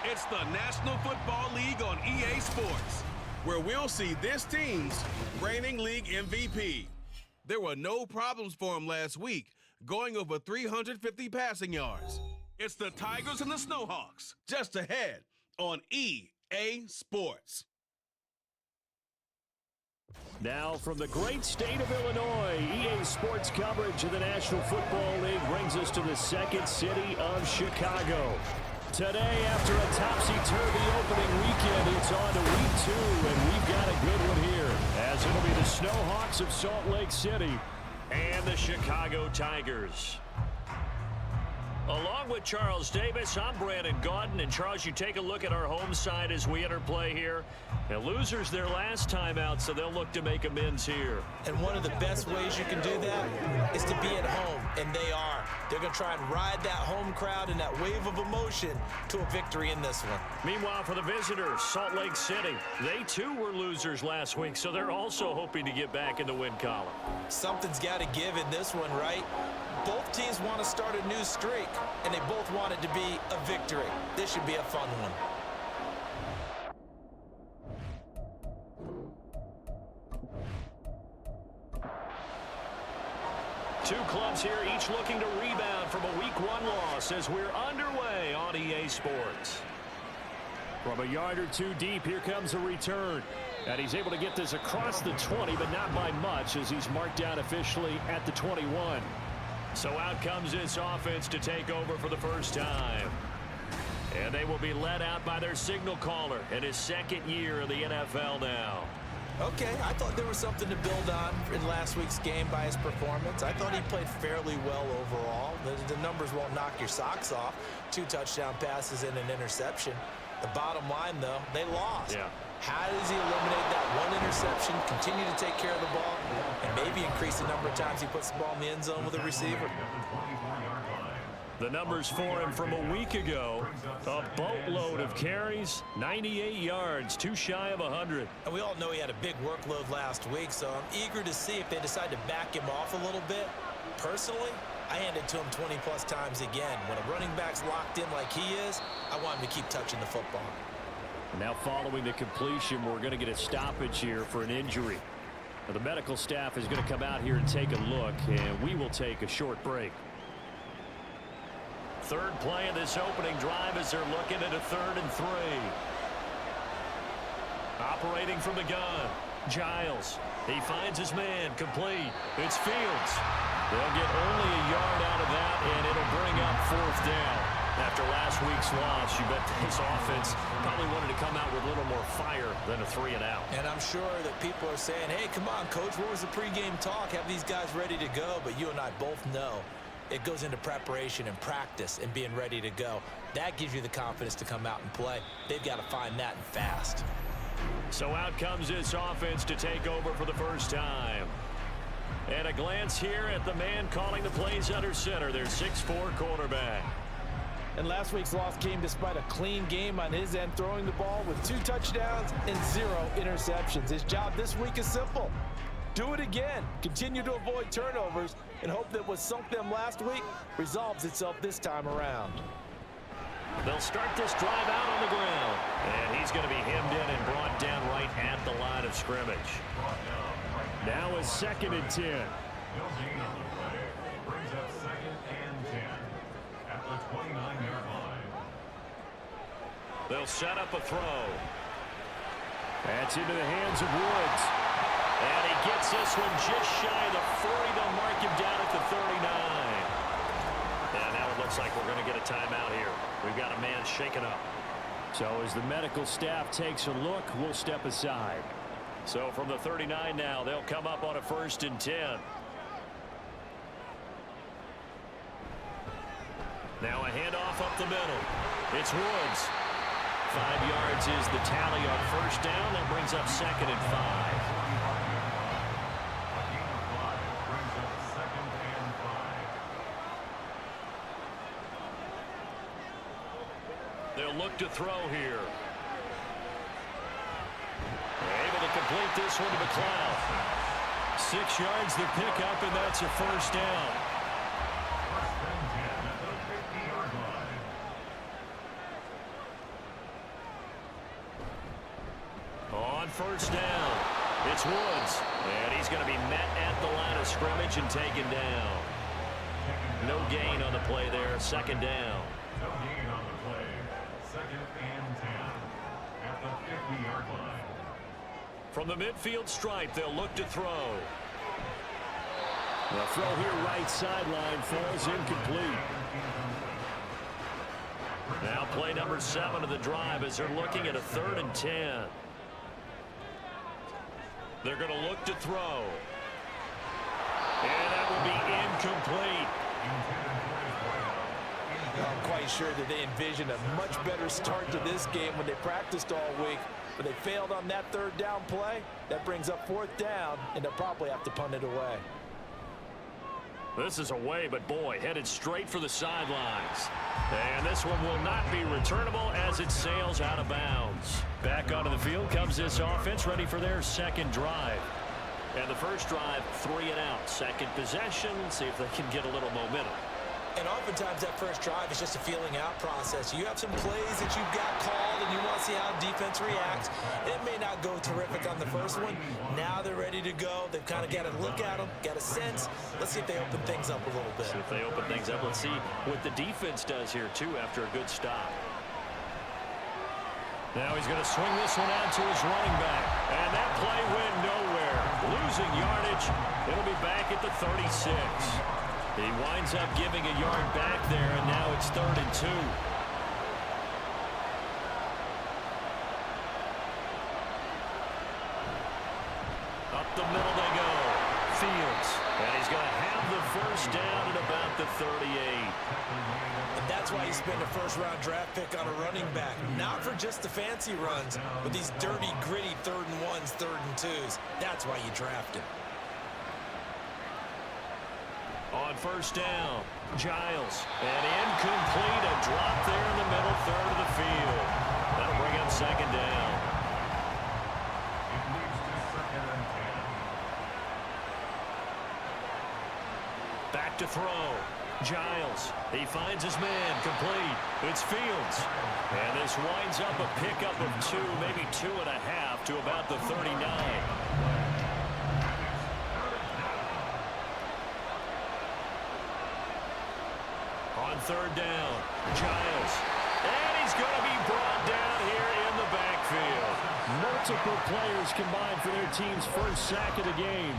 It's the National Football League on EA Sports, where we'll see this team's reigning league MVP. There were no problems for him last week, going over 350 passing yards. It's the Tigers and the Snowhawks, just ahead on EA Sports. Now from the great state of Illinois, EA Sports coverage of the National Football League brings us to the second city of Chicago. Today, after a topsy-turvy opening weekend, it's on to week 2, and we've got a good one here, as it'll be the Snowhawks of Salt Lake City and the Chicago Tigers. Along with Charles Davis, I'm Brandon Gaudin. And Charles, you take a look at our home side as we enter play here. And losers their last time out, so they'll look to make amends here. And one of the best ways you can do that is to be at home, and they are. They're going to try and ride that home crowd and that wave of emotion to a victory in this one. Meanwhile, for the visitors, Salt Lake City, they too were losers last week, so they're also hoping to get back in the win column. Something's got to give in this one, right? Both teams want to start a new streak, and they both want it to be a victory. This should be a fun one. Two clubs here, each looking to rebound from a Week 1 loss as we're underway on EA Sports. From a yard or two deep, here comes a return. And he's able to get this across the 20, but not by much, as he's marked down officially at the 21. So out comes this offense to take over for the first time. And they will be led out by their signal caller in his second year in the NFL now. Okay, I thought there was something to build on in last week's game by his performance. I thought he played fairly well overall. The numbers won't knock your socks off. 2 touchdown passes and an interception. The bottom line, though, they lost. Yeah. How does he eliminate that one interception, continue to take care of the ball, and maybe increase the number of times he puts the ball in the end zone with a receiver? The numbers for him from a week ago, a boatload of carries, 98 yards, too shy of 100. And we all know he had a big workload last week, so I'm eager to see if they decide to back him off a little bit. Personally, I hand it to him 20-plus times again. When a running back's locked in like he is, I want him to keep touching the football. Now following the completion, we're going to get a stoppage here for an injury. Now, the medical staff is going to come out here and take a look, and we will take a short break. Third play of this opening drive as they're looking at a 3rd and 3. Operating from the gun, Giles. He finds his man, complete. It's Fields. They'll get only a yard out of that, and it'll bring up 4th down. After last week's loss, you bet this offense probably wanted to come out with a little more fire than a 3-and-out. And I'm sure that people are saying, hey, come on, Coach, what was the pregame talk? Have these guys ready to go? But you and I both know it goes into preparation and practice and being ready to go. That gives you the confidence to come out and play. They've got to find that and fast. So out comes this offense to take over for the first time. And a glance here at the man calling the plays under center, their 6'4" quarterback. And last week's loss came despite a clean game on his end, throwing the ball with 2 touchdowns and 0 interceptions. His job this week is simple. Do it again. Continue to avoid turnovers and hope that what sunk them last week resolves itself this time around. They'll start this drive out on the ground. And he's going to be hemmed in and brought down right at the line of scrimmage. Now a 2nd and 10. They'll set up a throw. That's into the hands of Woods. And he gets this one just shy of the 40. They'll mark him down at the 39. And now it looks like we're going to get a timeout here. We've got a man shaken up. So as the medical staff takes a look, we'll step aside. So from the 39 now, they'll come up on a 1st and 10. Now a handoff up the middle. It's Woods. 5 yards is the tally on 1st down. That brings up 2nd and 5. They'll look to throw here. They're able to complete this one to McLeod. 6 yards the pickup, and that's a 1st down. first down. It's Woods, and he's going to be met at the line of scrimmage and taken down. No gain on the play there, second down. No gain on the play, 2nd and 10 at the 50-yard line. From the midfield stripe, they'll look to throw. The throw here right sideline falls incomplete. Now play number 7 of the drive as they're looking at a 3rd and 10. They're going to look to throw. And that will be incomplete. I'm quite sure that they envisioned a much better start to this game when they practiced all week, but they failed on that 3rd down play. That brings up 4th down, and they'll probably have to punt it away. This is away, but boy, headed straight for the sidelines. And this one will not be returnable as it sails out of bounds. Back onto the field comes this offense, ready for their 2nd drive. And the first drive, 3 and out. 2nd possession, see if they can get a little momentum. And oftentimes that first drive is just a feeling out process. You have some plays that you've got called and you want to see how defense reacts. It may not go terrific on the first one. Now they're ready to go. They've kind of got to look at them, got a sense. Let's see if they open things up a little bit. See if they open things up. Let's see what the defense does here, too, after a good stop. Now he's going to swing this one out to his running back. And that play went nowhere. Losing yardage. It'll be back at the 36. He winds up giving a yard back there, and now it's 3rd and 2. Up the middle they go. Fields. And he's going to have the first down at about the 38. And that's why you spend a first-round draft pick on a running back. Not for just the fancy runs, but these dirty, gritty 3rd and 1s, 3rd and 2s. That's why you draft him. On first down, Giles. And incomplete, a drop there in the middle 3rd of the field. That'll bring up 2nd down. It leads to 2nd and 10. Back to throw. Giles. He finds his man. Complete. It's Fields. And this winds up a pickup of 2, maybe 2.5 to about the 39. On 3rd down, Giles. And he's going to be brought down here in the backfield. Multiple players combined for their team's first sack of the game.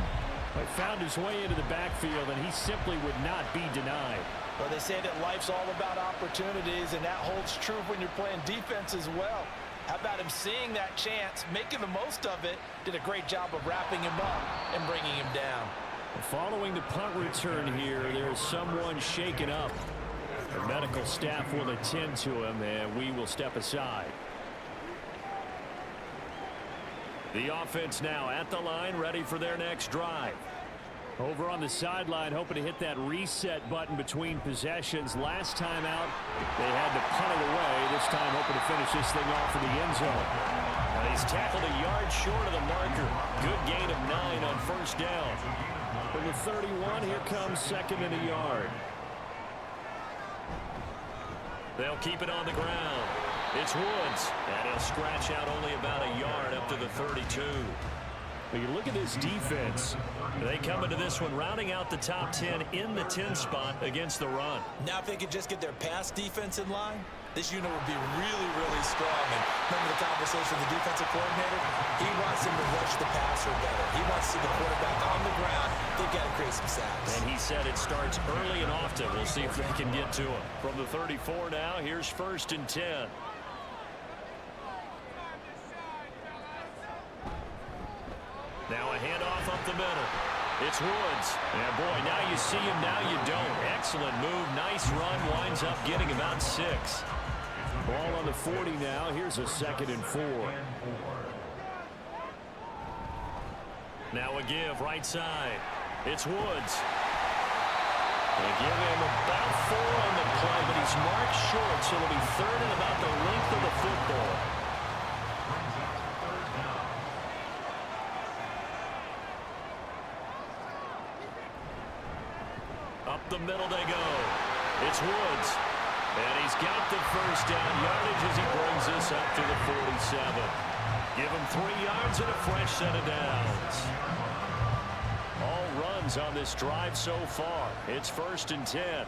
But found his way into the backfield, and he simply would not be denied. Well, they say that life's all about opportunities, and that holds true when you're playing defense as well. How about him seeing that chance, making the most of it, did a great job of wrapping him up and bringing him down. Following the punt return here, there's someone shaken up. The medical staff will attend to him, and we will step aside. The offense now at the line, ready for their next drive. Over on the sideline, hoping to hit that reset button between possessions. Last time out, they had to punt it away. This time hoping to finish this thing off in the end zone. And he's tackled a yard short of the marker. Good gain of 9 on first down. From the 31, here comes 2nd and a yard. They'll keep it on the ground. It's Woods, and he'll scratch out only about a yard up to the 32. When you look at this defense, they come into this one rounding out the top 10 in the 10 spot against the run. Now if they could just get their pass defense in line, this unit would be really, really strong. And remember the conversation with the defensive coordinator? He wants them to rush the passer better. He wants to see the quarterback on the ground. They've got to create some sacks. And he said it starts early and often. We'll see if they can get to him. From the 34 now, here's 1st and 10. Now a handoff up the middle. It's Woods. And boy, now you see him, now you don't. Excellent move, nice run, winds up getting about 6. Ball on the 40 now. Here's a 2nd and 4. Now a give, right side. It's Woods. They give him about 4 on the play, but he's marked short, so it'll be 3rd and about the length of the football. Up the middle they go. It's Woods. And he's got the first down yardage as he brings this up to the 47. Give him 3 yards and a fresh set of downs. All runs on this drive so far. It's 1st and 10.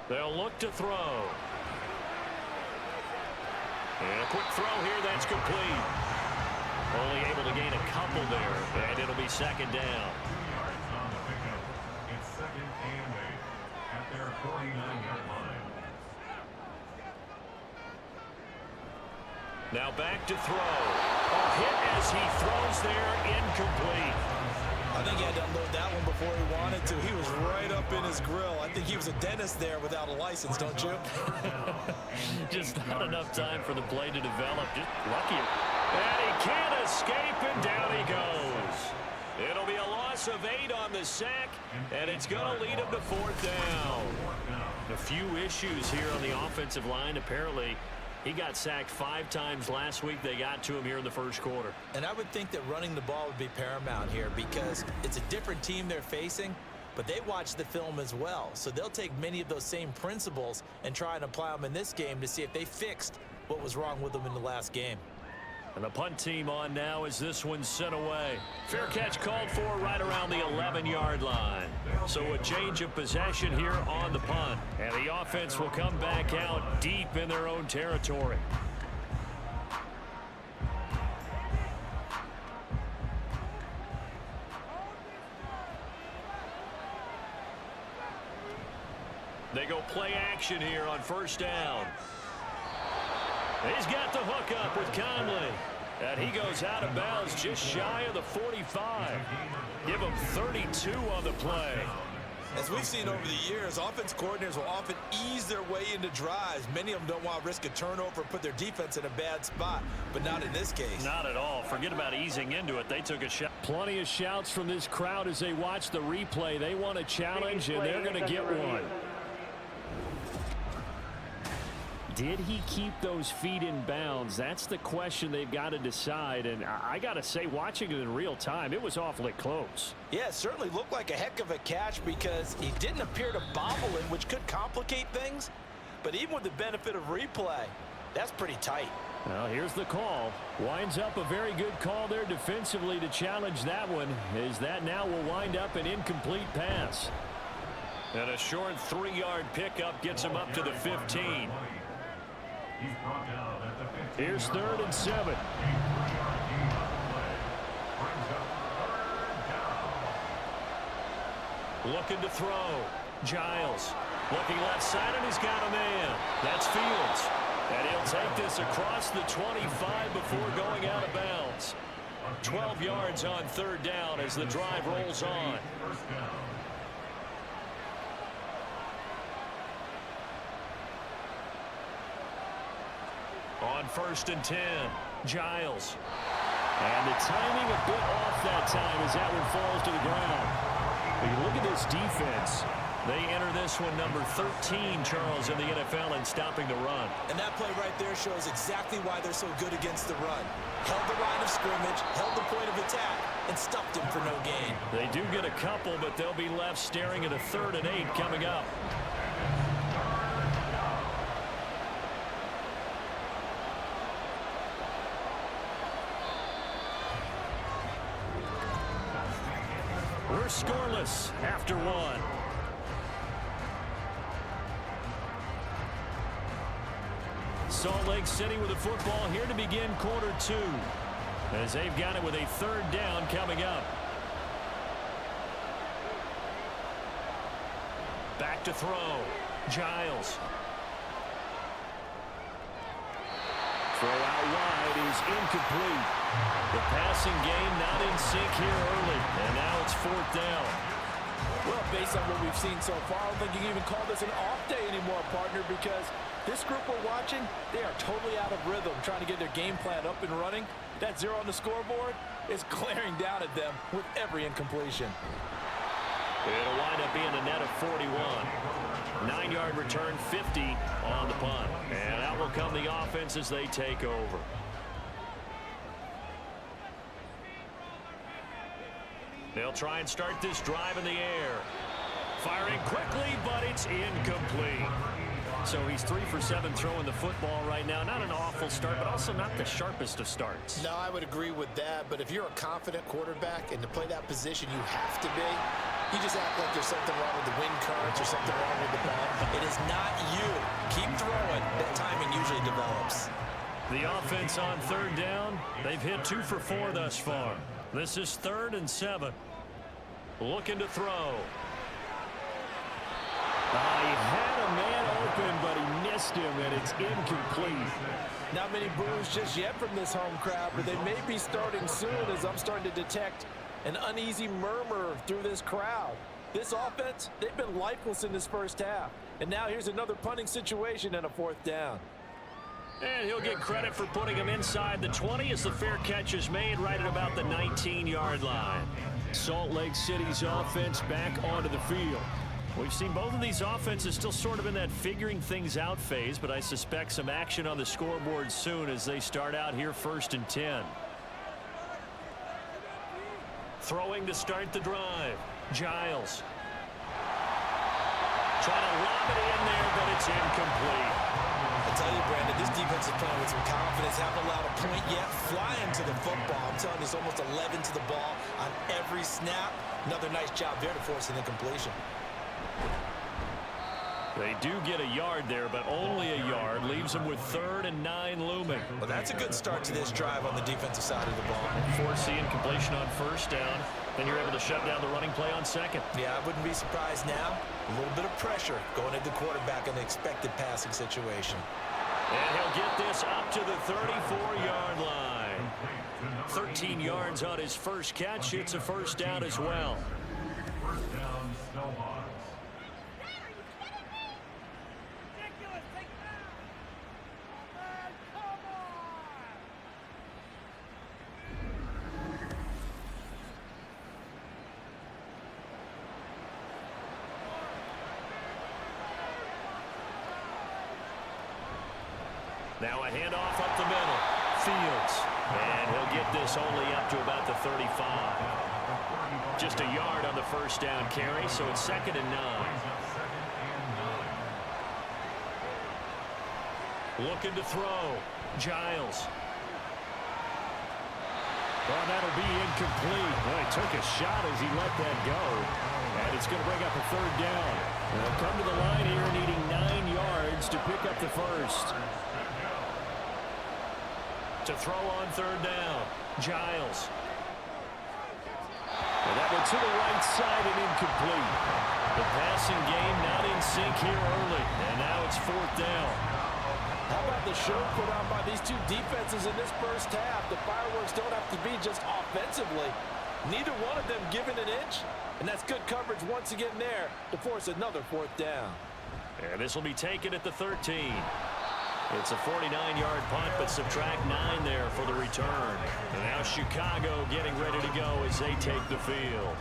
They'll look to throw. And a quick throw here, that's complete. Only able to gain a couple there, and it'll be 2nd down. 2 yards on the pickup. It's 2nd and 8 at their 49-yard line. Now back to throw. A hit as he throws there, incomplete. I think he had to unload that one before he wanted to. He was right up in his grill. I think he was a dentist there without a license, don't you? Just not enough time for the play to develop. Just lucky. And he can't escape, and down he goes. It'll be a loss of 8 on the sack, and it's going to lead him to 4th down. A few issues here on the offensive line. Apparently, he got sacked 5 times last week. They got to him here in the 1st quarter. And I would think that running the ball would be paramount here because it's a different team they're facing, but they watch the film as well. So they'll take many of those same principles and try and apply them in this game to see if they fixed what was wrong with them in the last game. And the punt team on now as this one's sent away. Fair catch called for right around the 11-yard line. So a change of possession here on the punt. And the offense will come back out deep in their own territory. They go play action here on 1st down. He's got the hook up with Conley. And he goes out of bounds just shy of the 45. Give him 32 on the play. As we've seen over the years, offense coordinators will often ease their way into drives. Many of them don't want to risk a turnover or put their defense in a bad spot, but not in this case. Not at all. Forget about easing into it. They took a shot. Plenty of shouts from this crowd as they watch the replay. They want a challenge, and they're going to get one. Did he keep those feet in bounds? That's the question they've got to decide. And I got to say, watching it in real time, it was awfully close. Yeah, it certainly looked like a heck of a catch because he didn't appear to bobble it, which could complicate things. But even with the benefit of replay, that's pretty tight. Well, here's the call. Winds up a very good call there defensively to challenge that one, as that now will wind up an incomplete pass. And a short 3-yard pickup gets him up to the 15. Here's 3rd and 7. Looking to throw. Giles looking left side, and he's got a man. That's Fields. And he'll take this across the 25 before going out of bounds. 12 yards on 3rd down as the drive rolls on. On 1st and 10, Giles. And the timing a bit off that time as that one falls to the ground. But you look at this defense. They enter this one number 13, Charles, in the NFL in stopping the run. And that play right there shows exactly why they're so good against the run. Held the line of scrimmage, held the point of attack, and stuffed him for no gain. They do get a couple, but they'll be left staring at a 3rd and 8 coming up. We're scoreless after 1. Salt Lake City with the football here to begin quarter 2. As they've got it with a 3rd down coming up. Back to throw. Giles. Throw out wide is incomplete. The passing game not in sync here early, and now it's 4th down. Well, based on what we've seen so far, I don't think you can even call this an off day anymore, partner, because this group we're watching, they are totally out of rhythm, trying to get their game plan up and running. That 0 on the scoreboard is glaring down at them with every incompletion. It'll wind up being a net of 41. 9-yard return, 50 on the punt. And out will come the offense as they take over. They'll try and start this drive in the air. Firing quickly, but it's incomplete. So he's 3 for 7 throwing the football right now. Not an awful start, but also not the sharpest of starts. No, I would agree with that. But if you're a confident quarterback and to play that position, you have to be. You just act like there's something wrong with the wind currents or something wrong with the ball. It is not you. Keep throwing. That timing usually develops. The offense on 3rd down. They've hit 2 for 4 thus far. This is 3rd and 7. Looking to throw. He had a man open, but he missed him, and it's incomplete. Not many boos just yet from this home crowd, but they may be starting soon as I'm starting to detect an uneasy murmur through this crowd. This offense, they've been lifeless in this first half. And now here's another punting situation and a 4th down. And he'll get credit for putting him inside the 20 as the fair catch is made right at about the 19-yard line. Salt Lake City's offense back onto the field. We've seen both of these offenses still sort of in that figuring things out phase, but I suspect some action on the scoreboard soon as they start out here 1st and 10. Throwing to start the drive. Giles. Trying to lob it in there, but it's incomplete. I tell you, Brandon, this defense is playing with some confidence. Haven't allowed a point yet. Flying to the football. I'm telling you, it's almost 11 to the ball on every snap. Another nice job there to force an incompletion. They do get a yard there, but only a yard. Leaves them with 3rd and 9 looming. Well, that's a good start to this drive on the defensive side of the ball. Force the incompletion on 1st down. Then you're able to shut down the running play on 2nd. Yeah, I wouldn't be surprised now. A little bit of pressure going at the quarterback in the expected passing situation. And he'll get this up to the 34-yard line. 13 yards on his first catch. It's a 1st down as well. 1st down, Snowhawks. Now a handoff up the middle. Fields. And he'll get this only up to about the 35. Just a yard on the 1st down carry, so it's 2nd and 9. Looking to throw. Giles. Well, that'll be incomplete. Well, he took a shot as he let that go. And it's going to bring up a 3rd down. They'll come to the line here needing 9 yards to pick up the 1st. To throw on 3rd down. Giles. And that one to the right side and incomplete. The passing game not in sync here early. And now it's 4th down. How about the show put on by these two defenses in this first half? The fireworks don't have to be just offensively. Neither one of them given an inch. And that's good coverage once again there to force another 4th down. And this will be taken at the 13. It's a 49-yard punt, but subtract 9 there for the return. And now Chicago getting ready to go as they take the field.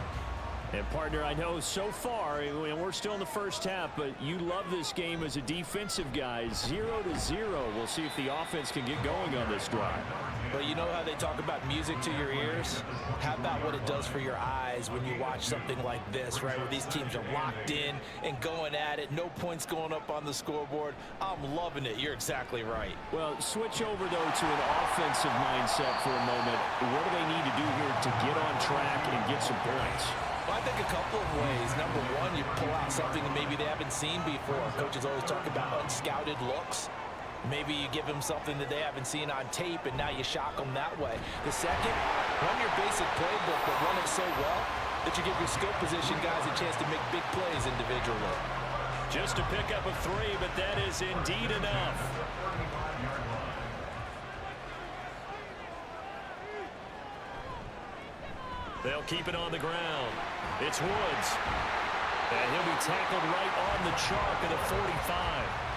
And, partner, I know so far, and we're still in the first half, but you love this game as a defensive guy. 0-0. We'll see if the offense can get going on this drive. Well, you know how they talk about music to your ears? How about what it does for your eyes when you watch something like this, right, where these teams are locked in and going at it, no points going up on the scoreboard? I'm loving it. You're exactly right. Well, switch over, though, to an offensive mindset for a moment. What do they need to do here to get on track and get some points? Well, I think a couple of ways. Number one, you pull out something that maybe they haven't seen before. Coaches always talk about unscouted looks. Maybe you give them something that they haven't seen on tape, and now you shock them that way. The second, run your basic playbook, but run it so well that you give your skill position guys a chance to make big plays individually. Just to pick up a 3, but that is indeed enough. They'll keep it on the ground. It's Woods. And he'll be tackled right on the chalk at the 45.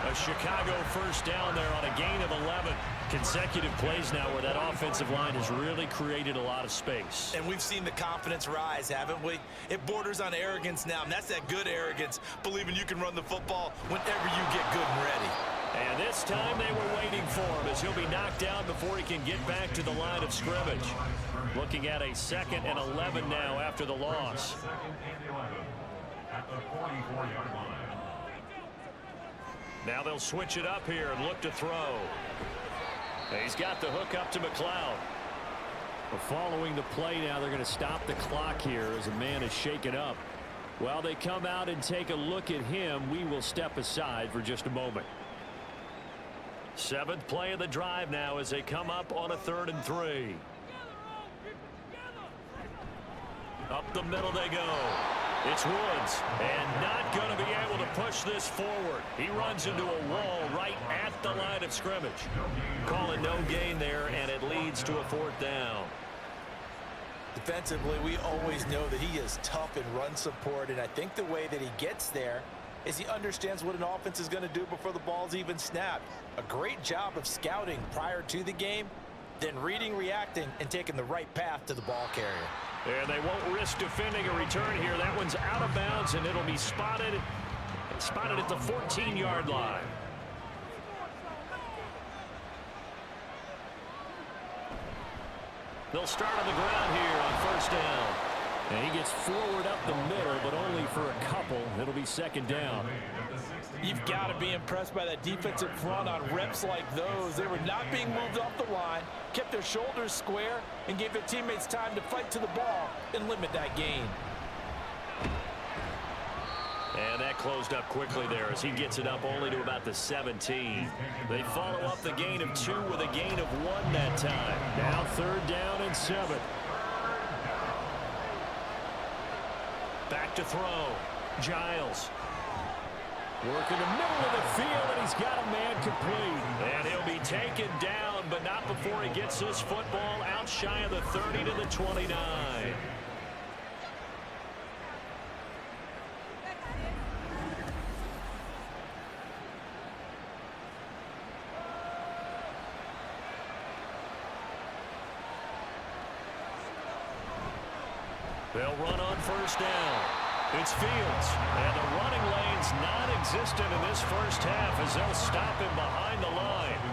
A Chicago 1st down there on a gain of 11. Consecutive plays now where that offensive line has really created a lot of space. And we've seen the confidence rise, haven't we? It borders on arrogance now, and that's that good arrogance, believing you can run the football whenever you get good and ready. And this time they were waiting for him as he'll be knocked down before he can get back to the line of scrimmage. Looking at a 2nd and 11 now after the loss. 2nd and 11 at the 44-yard line. Now they'll switch it up here and look to throw. He's got the hook up to McLeod. Well, following the play now, they're going to stop the clock here as a man is shaken up. While they come out and take a look at him, we will step aside for just a moment. 7th play of the drive now as they come up on a 3rd and 3. Up the middle they go. It's Woods, and not going to be able to push this forward. He runs into a wall right at the line of scrimmage. Call it no gain there, and it leads to a 4th down. Defensively, we always know that he is tough in run support, and I think the way that he gets there is he understands what an offense is going to do before the ball's even snapped. A great job of scouting prior to the game, then reading, reacting, and taking the right path to the ball carrier. And they won't risk defending a return here. That one's out of bounds, and it'll be spotted at the 14-yard line. They'll start on the ground here on 1st down. And he gets forward up the middle, but only for a couple. It'll be 2nd down. You've got to be impressed by that defensive front on reps like those. They were not being moved off the line, kept their shoulders square, and gave their teammates time to fight to the ball and limit that gain. And that closed up quickly there as he gets it up only to about the 17. They follow up the gain of 2 with a gain of 1 that time. Now 3rd down and 7. Back to throw. Giles. Working the middle of the field, and he's got a man complete. And he'll be taken down, but not before he gets this football out shy of the 30 to the 29. They'll run on 1st down. It's Fields, and the running lane's non-existent in this 1st half as they'll stop him behind the line.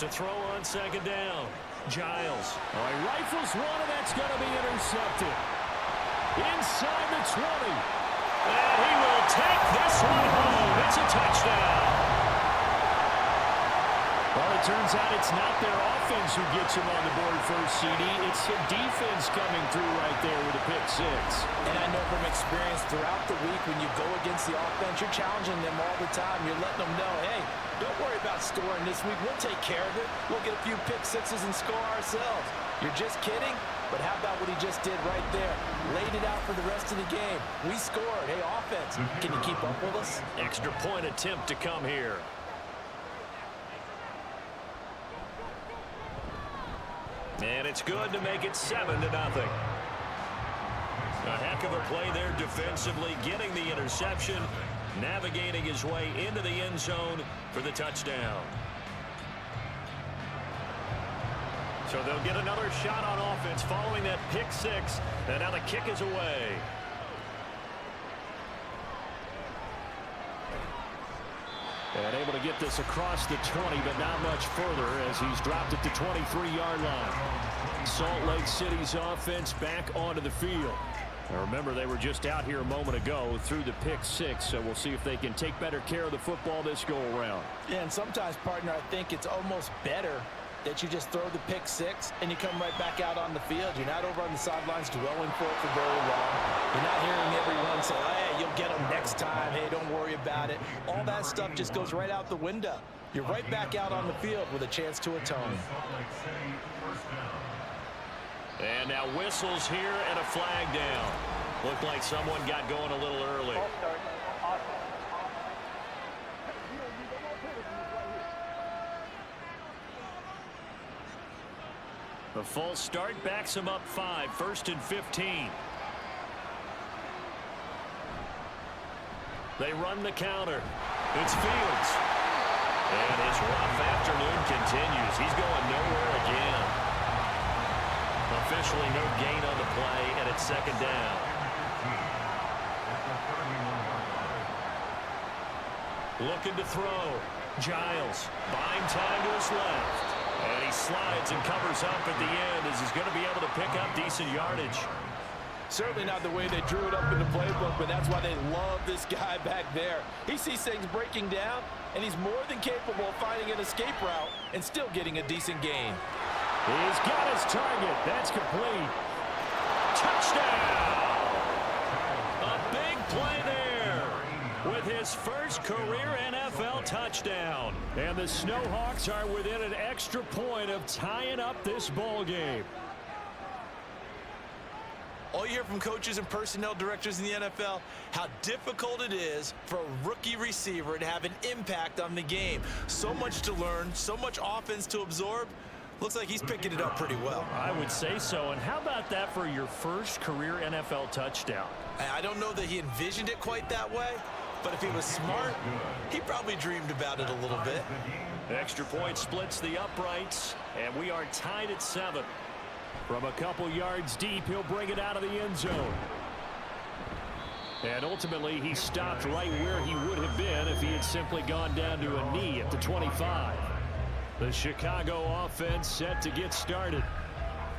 To throw on 2nd down, Giles. Oh, he rifles one, and that's going to be intercepted. Inside the 20. And he will take this one home. It's a touchdown. Well, it turns out it's not their offense who gets him on the board first, CD. It's the defense coming through right there with a pick 6. And I know from experience throughout the week when you go against the offense, you're challenging them all the time. You're letting them know, hey, don't worry about scoring this week. We'll take care of it. We'll get a few pick 6s and score ourselves. You're just kidding? But how about what he just did right there? Laid it out for the rest of the game. We scored. Hey, offense, can you keep up with us? Extra point attempt to come here. And it's good to make it 7-0. A heck of a play there defensively, getting the interception, navigating his way into the end zone for the touchdown. So they'll get another shot on offense following that pick 6, and now the kick is away. And able to get this across the 20, but not much further as he's dropped at the 23-yard line. Salt Lake City's offense back onto the field. Now remember, they were just out here a moment ago through the pick 6, so we'll see if they can take better care of the football this go-around. Yeah, and sometimes, partner, I think it's almost better that you just throw the pick 6 and you come right back out on the field. You're not over on the sidelines dwelling for it for very long. You're not hearing everyone say, hey, you'll get them next time. Hey, don't worry about it. All that stuff just goes right out the window. You're right back out on the field with a chance to atone. And now whistles here and a flag down. Looked like someone got going a little early. The false start backs him up 5, 1st and 15. They run the counter. It's Fields. And his rough afternoon continues. He's going nowhere again. Officially no gain on the play, and it's 2nd down. Looking to throw. Giles buying time to his left. And he slides and covers up at the end as he's going to be able to pick up decent yardage. Certainly not the way they drew it up in the playbook, but that's why they love this guy back there. He sees things breaking down, and he's more than capable of finding an escape route and still getting a decent gain. He's got his target. That's complete. Touchdown! A big play there with his first career NFL touchdown. And the Snowhawks are within an extra point of tying up this ball game. All you hear from coaches and personnel directors in the NFL, how difficult it is for a rookie receiver to have an impact on the game. So much to learn, so much offense to absorb. Looks like he's picking it up pretty well. I would say so. And how about that for your first career NFL touchdown? I don't know that he envisioned it quite that way, but if he was smart, he probably dreamed about it a little bit. Extra point splits the uprights, and we are tied at 7. From a couple yards deep, he'll bring it out of the end zone. And ultimately, he stopped right where he would have been if he had simply gone down to a knee at the 25. The Chicago offense set to get started.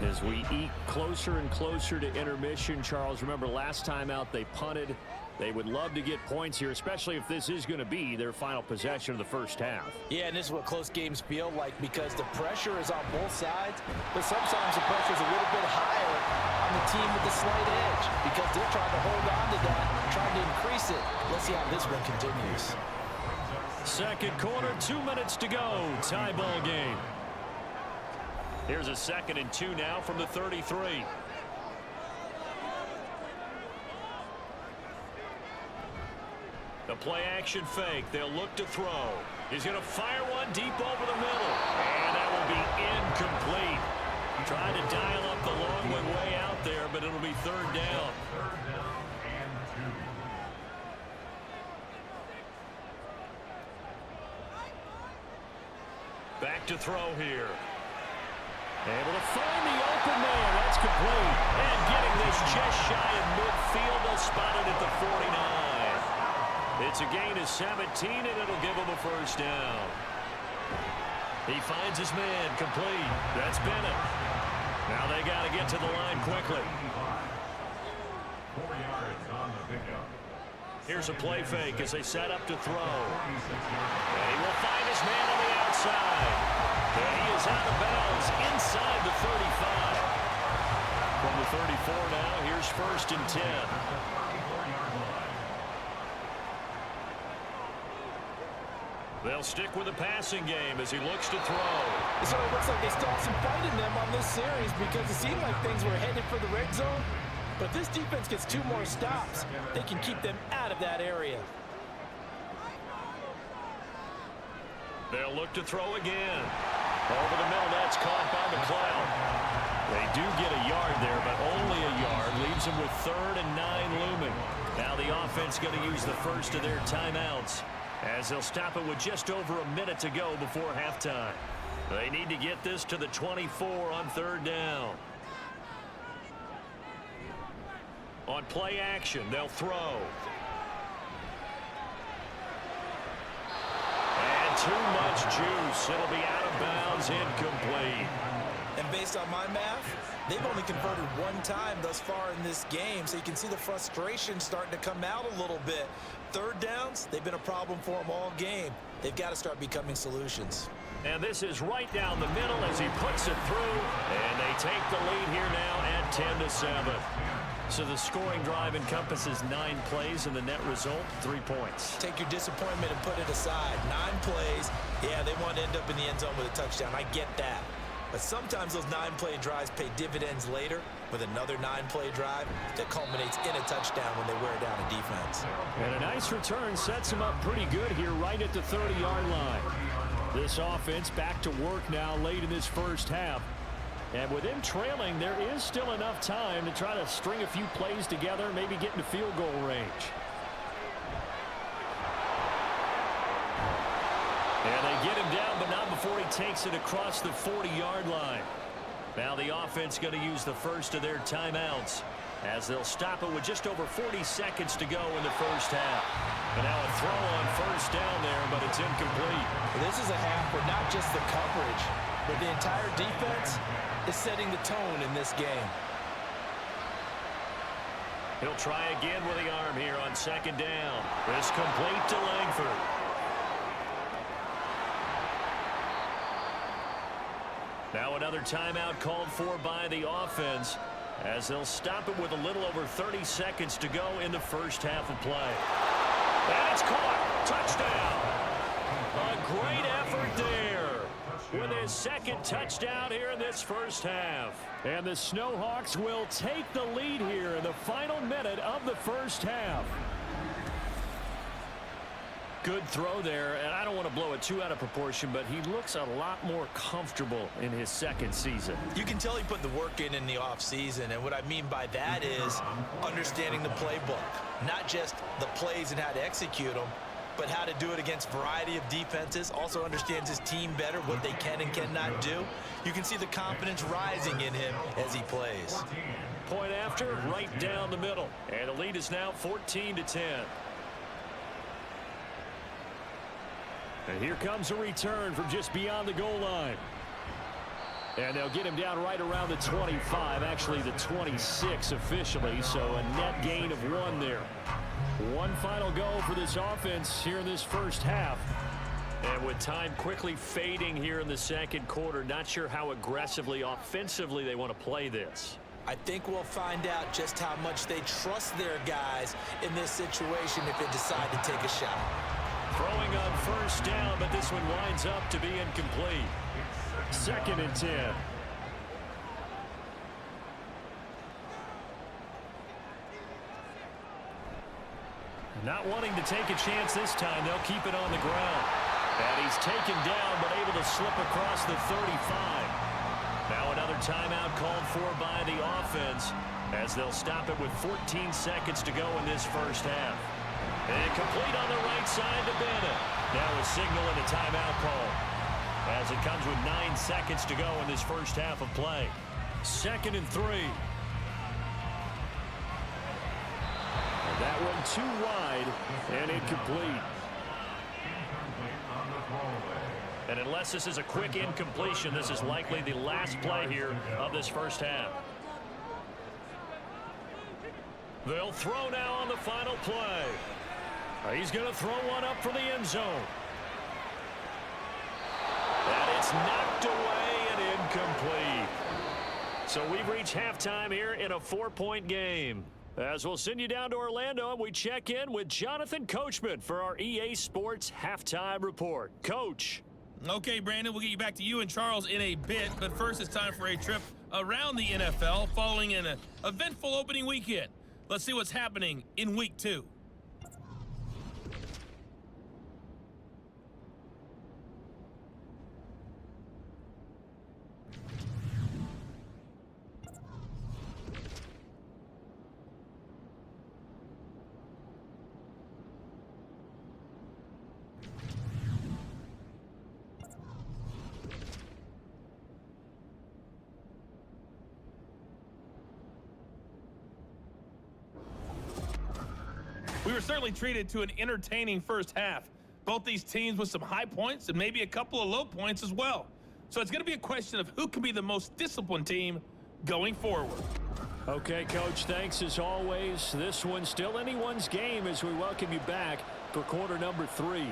As we eke closer and closer to intermission, Charles, remember last time out they punted. They would love to get points here, especially if this is going to be their final possession of the first half. Yeah, and this is what close games feel like because the pressure is on both sides, but sometimes the pressure is a little bit higher on the team with the slight edge because they're trying to hold on to that, trying to increase it. Let's see how this one continues. Second quarter, 2 minutes to go. Tie ball game. Here's a 2nd and 2 now from the 33. The play action fake. They'll look to throw. He's going to fire one deep over the middle. And that will be incomplete. Trying to dial up the long way out there, but it'll be 3rd down. Back to throw here. Able to find the open man. That's complete. And getting this just shy of midfield. They'll spot it at the 49. It's a gain of 17, and it'll give him a 1st down. He finds his man complete. That's Bennett. Now they got to get to the line quickly. 4 yards on the pickup. Here's a play fake as they set up to throw. And he will find his man on the outside. And he is out of bounds inside the 35. From the 34 now, here's 1st and 10. They'll stick with the passing game as he looks to throw. So it looks like they still have some fight in them on this series because it seemed like things were headed for the red zone. But if this defense gets 2 more stops, they can keep them out of that area. They'll look to throw again. Over the middle, that's caught by McLeod. They do get a yard there, but only a yard. Leaves them with 3rd and 9 looming. Now the offense going to use the first of their timeouts, as they'll stop it with just over a minute to go before halftime. They need to get this to the 24 on 3rd down. On play action, they'll throw. And too much juice. It'll be out of bounds, incomplete. And based on my math, they've only converted 1 time thus far in this game, so you can see the frustration starting to come out a little bit. 3rd downs, they've been a problem for them all game. They've got to start becoming solutions. And this is right down the middle as he puts it through. And they take the lead here now at 10-7. So the scoring drive encompasses 9 plays, and the net result, 3 points. Take your disappointment and put it aside. 9 plays. Yeah, they want to end up in the end zone with a touchdown. I get that. But sometimes those 9-play drives pay dividends later with another 9-play drive that culminates in a touchdown when they wear down a defense. And a nice return sets him up pretty good here right at the 30-yard line. This offense back to work now late in this first half. And with him trailing, there is still enough time to try to string a few plays together, maybe get into field goal range. And they get him down, but not before he takes it across the 40-yard line. Now the offense going to use the first of their timeouts, as they'll stop it with just over 40 seconds to go in the first half. And now a throw on 1st down there, but it's incomplete. This is a half where not just the coverage, but the entire defense is setting the tone in this game. He'll try again with the arm here on second down. This complete to Langford. Now another timeout called for by the offense as they'll stop it with a little over 30 seconds to go in the first half of play. And it's caught. Touchdown. A great effort there with his second touchdown here in this first half. And the Snowhawks will take the lead here in the final minute of the first half. Good throw there, and I don't want to blow it too out of proportion, but he looks a lot more comfortable in his second season. You can tell he put the work in the offseason, and what I mean by that is understanding the playbook. Not just the plays and how to execute them, but how to do it against a variety of defenses. Also understands his team better, what they can and cannot do. You can see the confidence rising in him as he plays. Point after, right down the middle. And the lead is now 14-10. And here comes a return from just beyond the goal line. And they'll get him down right around the 25, actually the 26 officially, so a net gain of 1 there. One final go for this offense here in this first half. And with time quickly fading here in the second quarter, not sure how aggressively, offensively they want to play this. I think we'll find out just how much they trust their guys in this situation if they decide to take a shot. Throwing on first down, but this one winds up to be incomplete. 2nd and 10. Not wanting to take a chance this time, they'll keep it on the ground. And he's taken down, but able to slip across the 35. Now another timeout called for by the offense as they'll stop it with 14 seconds to go in this first half. And complete on the right side to Bennett. Now a signal and a timeout call as it comes with 9 seconds to go in this first half of play. 2nd and 3. And that one too wide and incomplete. And unless this is a quick incompletion, this is likely the last play here of this first half. They'll throw now on the final play. He's going to throw one up for the end zone. And it's knocked away and incomplete. So we've reached halftime here in a 4-point game. As we'll send you down to Orlando, and we check in with Jonathan Coachman for our EA Sports Halftime Report. Coach. Okay, Brandon, we'll get you back to you and Charles in a bit, but first it's time for a trip around the NFL following an eventful opening weekend. Let's see what's happening in Week 2. We were certainly treated to an entertaining first half. Both these teams with some high points and maybe a couple of low points as well. So it's going to be a question of who can be the most disciplined team going forward. Okay, Coach, thanks as always. This one's still anyone's game as we welcome you back for quarter number 3.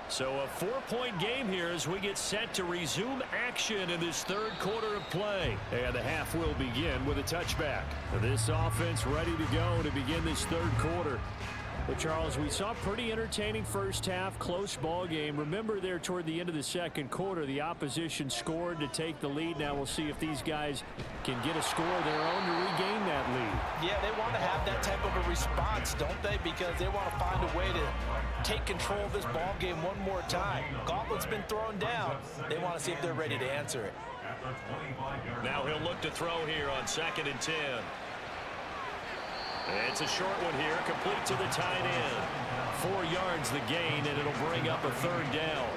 So a 4-point game here as we get set to resume action in this third quarter of play. And the half will begin with a touchback. This offense ready to go to begin this third quarter. But Charles, we saw a pretty entertaining first half, close ball game. Remember there toward the end of the second quarter, the opposition scored to take the lead. Now we'll see if these guys can get a score of their own to regain that lead. Yeah, they want to have that type of a response, don't they? Because they want to find a way to take control of this ball game one more time. Gauntlet's been thrown down. They want to see if they're ready to answer it. Now he'll look to throw here on 2nd and 10. It's a short one here, complete to the tight end. 4 yards the gain, and it'll bring up a 3rd down.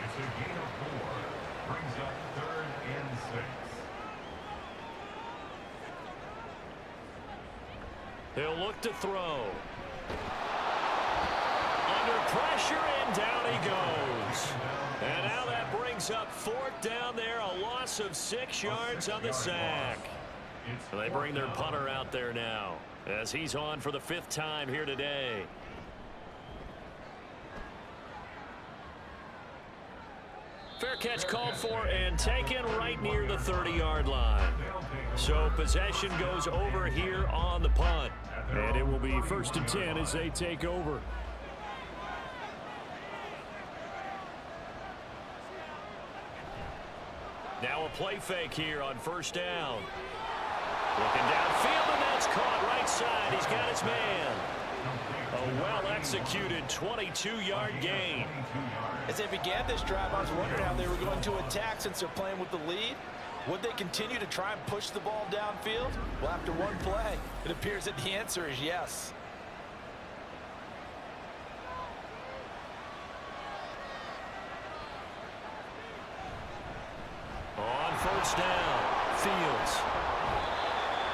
It's a gain of 4. Brings up 3rd and 6. He'll look to throw. Under pressure, and down he goes. And now that brings up 4th down there, a loss of 6 yards on the sack. They bring their punter out there now as he's on for the 5th time here today. Fair catch called for and taken right near the 30-yard line. So possession goes over here on the punt. And it will be 1st and 10 as they take over. Now a play fake here on 1st down. Looking downfield, and that's caught right side. He's got his man. A well-executed 22-yard gain. As they began this drive, I was wondering how they were going to attack since they're playing with the lead. Would they continue to try and push the ball downfield? Well, after one play, it appears that the answer is yes. On 1st down, Fields.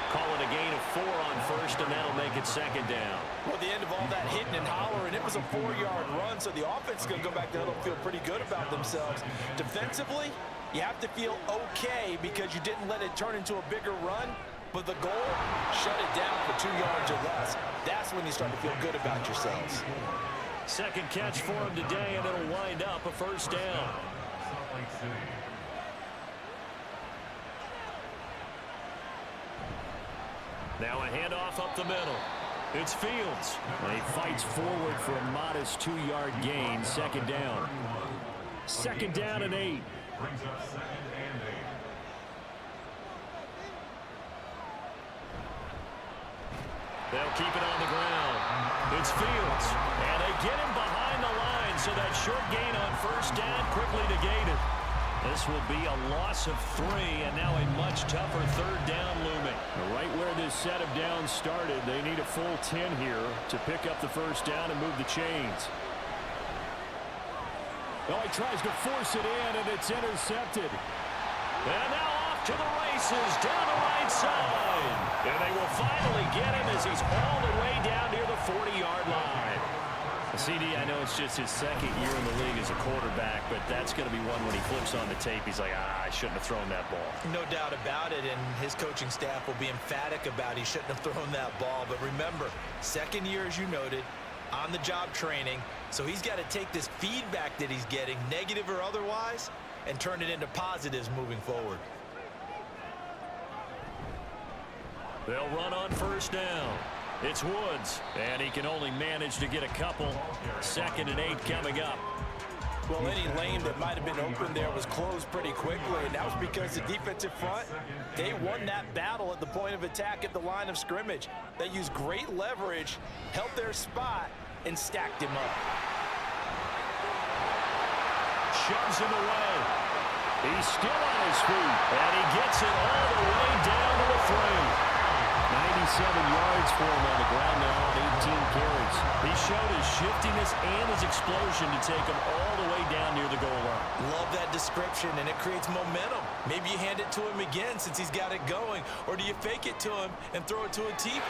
Call it a gain of 4 on 1st, and that'll make it 2nd down. Well, the end of all that hitting and hollering, it was a 4-yard run, so the offense is going to go back there and feel pretty good about themselves. Defensively, you have to feel okay because you didn't let it turn into a bigger run, but the goal, shut it down for 2 yards or less. That's when you start to feel good about yourselves. 2nd catch for him today, and it'll wind up a 1st down. Now a handoff up the middle. It's Fields. He fights forward for a modest 2-yard gain. 2nd down. 2nd down and 8. Brings up 2nd and 8. They'll keep it on the ground. It's Fields. And they get him behind the line, so that short gain on 1st down quickly negated. This will be a loss of 3, and now a much tougher 3rd down looming. Right where this set of downs started, they need a full 10 here to pick up the 1st down and move the chains. Oh, he tries to force it in, and it's intercepted. And now off to the races down the right side. And they will finally get him as he's all the way down near the 40-yard line. CD, I know it's just his 2nd year in the league as a quarterback, but that's going to be one when he flips on the tape. He's like, I shouldn't have thrown that ball. No doubt about it, and his coaching staff will be emphatic about he shouldn't have thrown that ball. But remember, 2nd year, as you noted, on-the-job training, so he's got to take this feedback that he's getting, negative or otherwise, and turn it into positives moving forward. They'll run on 1st down. It's Woods, and he can only manage to get a couple. 2nd and 8 coming up. Well, any lane that might have been open there was closed pretty quickly, and that was because the defensive front, they won that battle at the point of attack at the line of scrimmage. They used great leverage, held their spot, and stacked him up. Shoves him away. He's still on his feet, and he gets it all the way down to the 3. 97 yards for him on the ground now on 18 carries. He showed his shiftiness and his explosion to take him all the way down near the goal line. Love that description, and it creates momentum. Maybe you hand it to him again since he's got it going, or do you fake it to him and throw it to a team?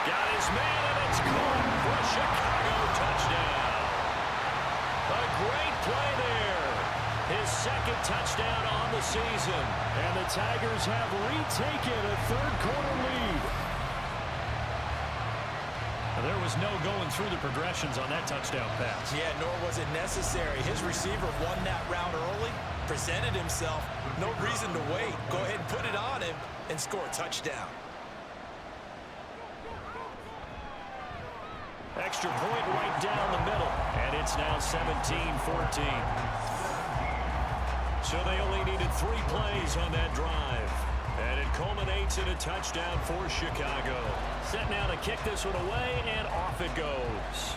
Got his man, and it's caught for a Chicago touchdown. A great play there. His 2nd touchdown on the season. And the Tigers have retaken a 3rd-quarter lead. There was no going through the progressions on that touchdown pass. Yeah, nor was it necessary. His receiver won that route early, presented himself. No reason to wait. Go ahead and put it on him and score a touchdown. Extra point right down the middle. And it's now 17-14. So they only needed 3 plays on that drive. And it culminates in a touchdown for Chicago. Set now to kick this one away, and off it goes.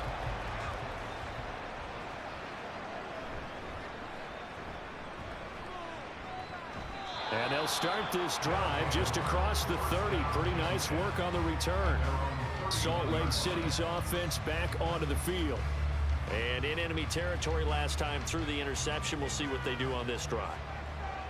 And they'll start this drive just across the 30. Pretty nice work on the return. Salt Lake City's offense back onto the field. And in enemy territory last time through the interception. We'll see what they do on this drive.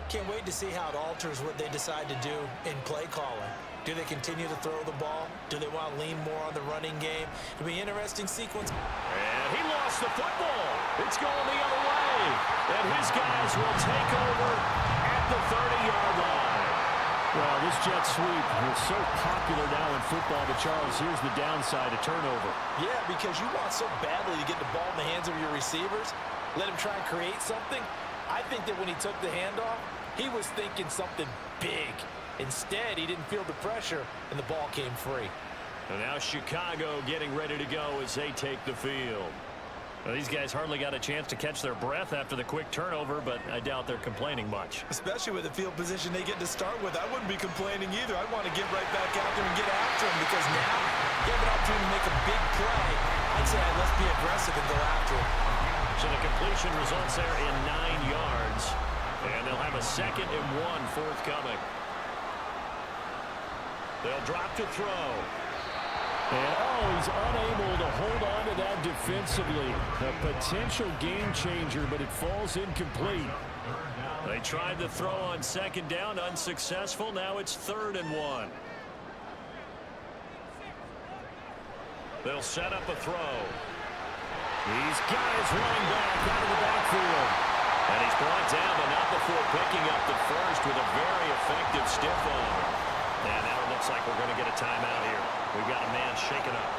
Can't wait to see how it alters what they decide to do in play calling. Do they continue to throw the ball? Do they want to lean more on the running game? It'll be an interesting sequence. And he lost the football. It's going the other way. And his guys will take over at the 30-yard line. Well, this jet sweep is so popular now in football, but Charles, here's the downside, a turnover. Yeah, because you want so badly to get the ball in the hands of your receivers, let him try and create something. I think that when he took the handoff, he was thinking something big. Instead, he didn't feel the pressure, and the ball came free. And now Chicago getting ready to go as they take the field. Well, these guys hardly got a chance to catch their breath after the quick turnover, but I doubt they're complaining much. Especially with the field position they get to start with. I wouldn't be complaining either. I want to get right back out there and get after him because now you have an opportunity to make a big play. I'd say let's be aggressive and go after him. So the completion results there in 9 yards, and they'll have a 2nd and 1 forthcoming. They'll drop to throw. And, he's unable to hold on to that defensively. A potential game changer, but it falls incomplete. They tried the throw on 2nd down, unsuccessful. Now it's 3rd and 1. They'll set up a throw. These guys running back out of the backfield. And he's brought down, but not before picking up the first with a very effective stiff arm. And now it looks like we're going to get a timeout here. We've got a man shaken up.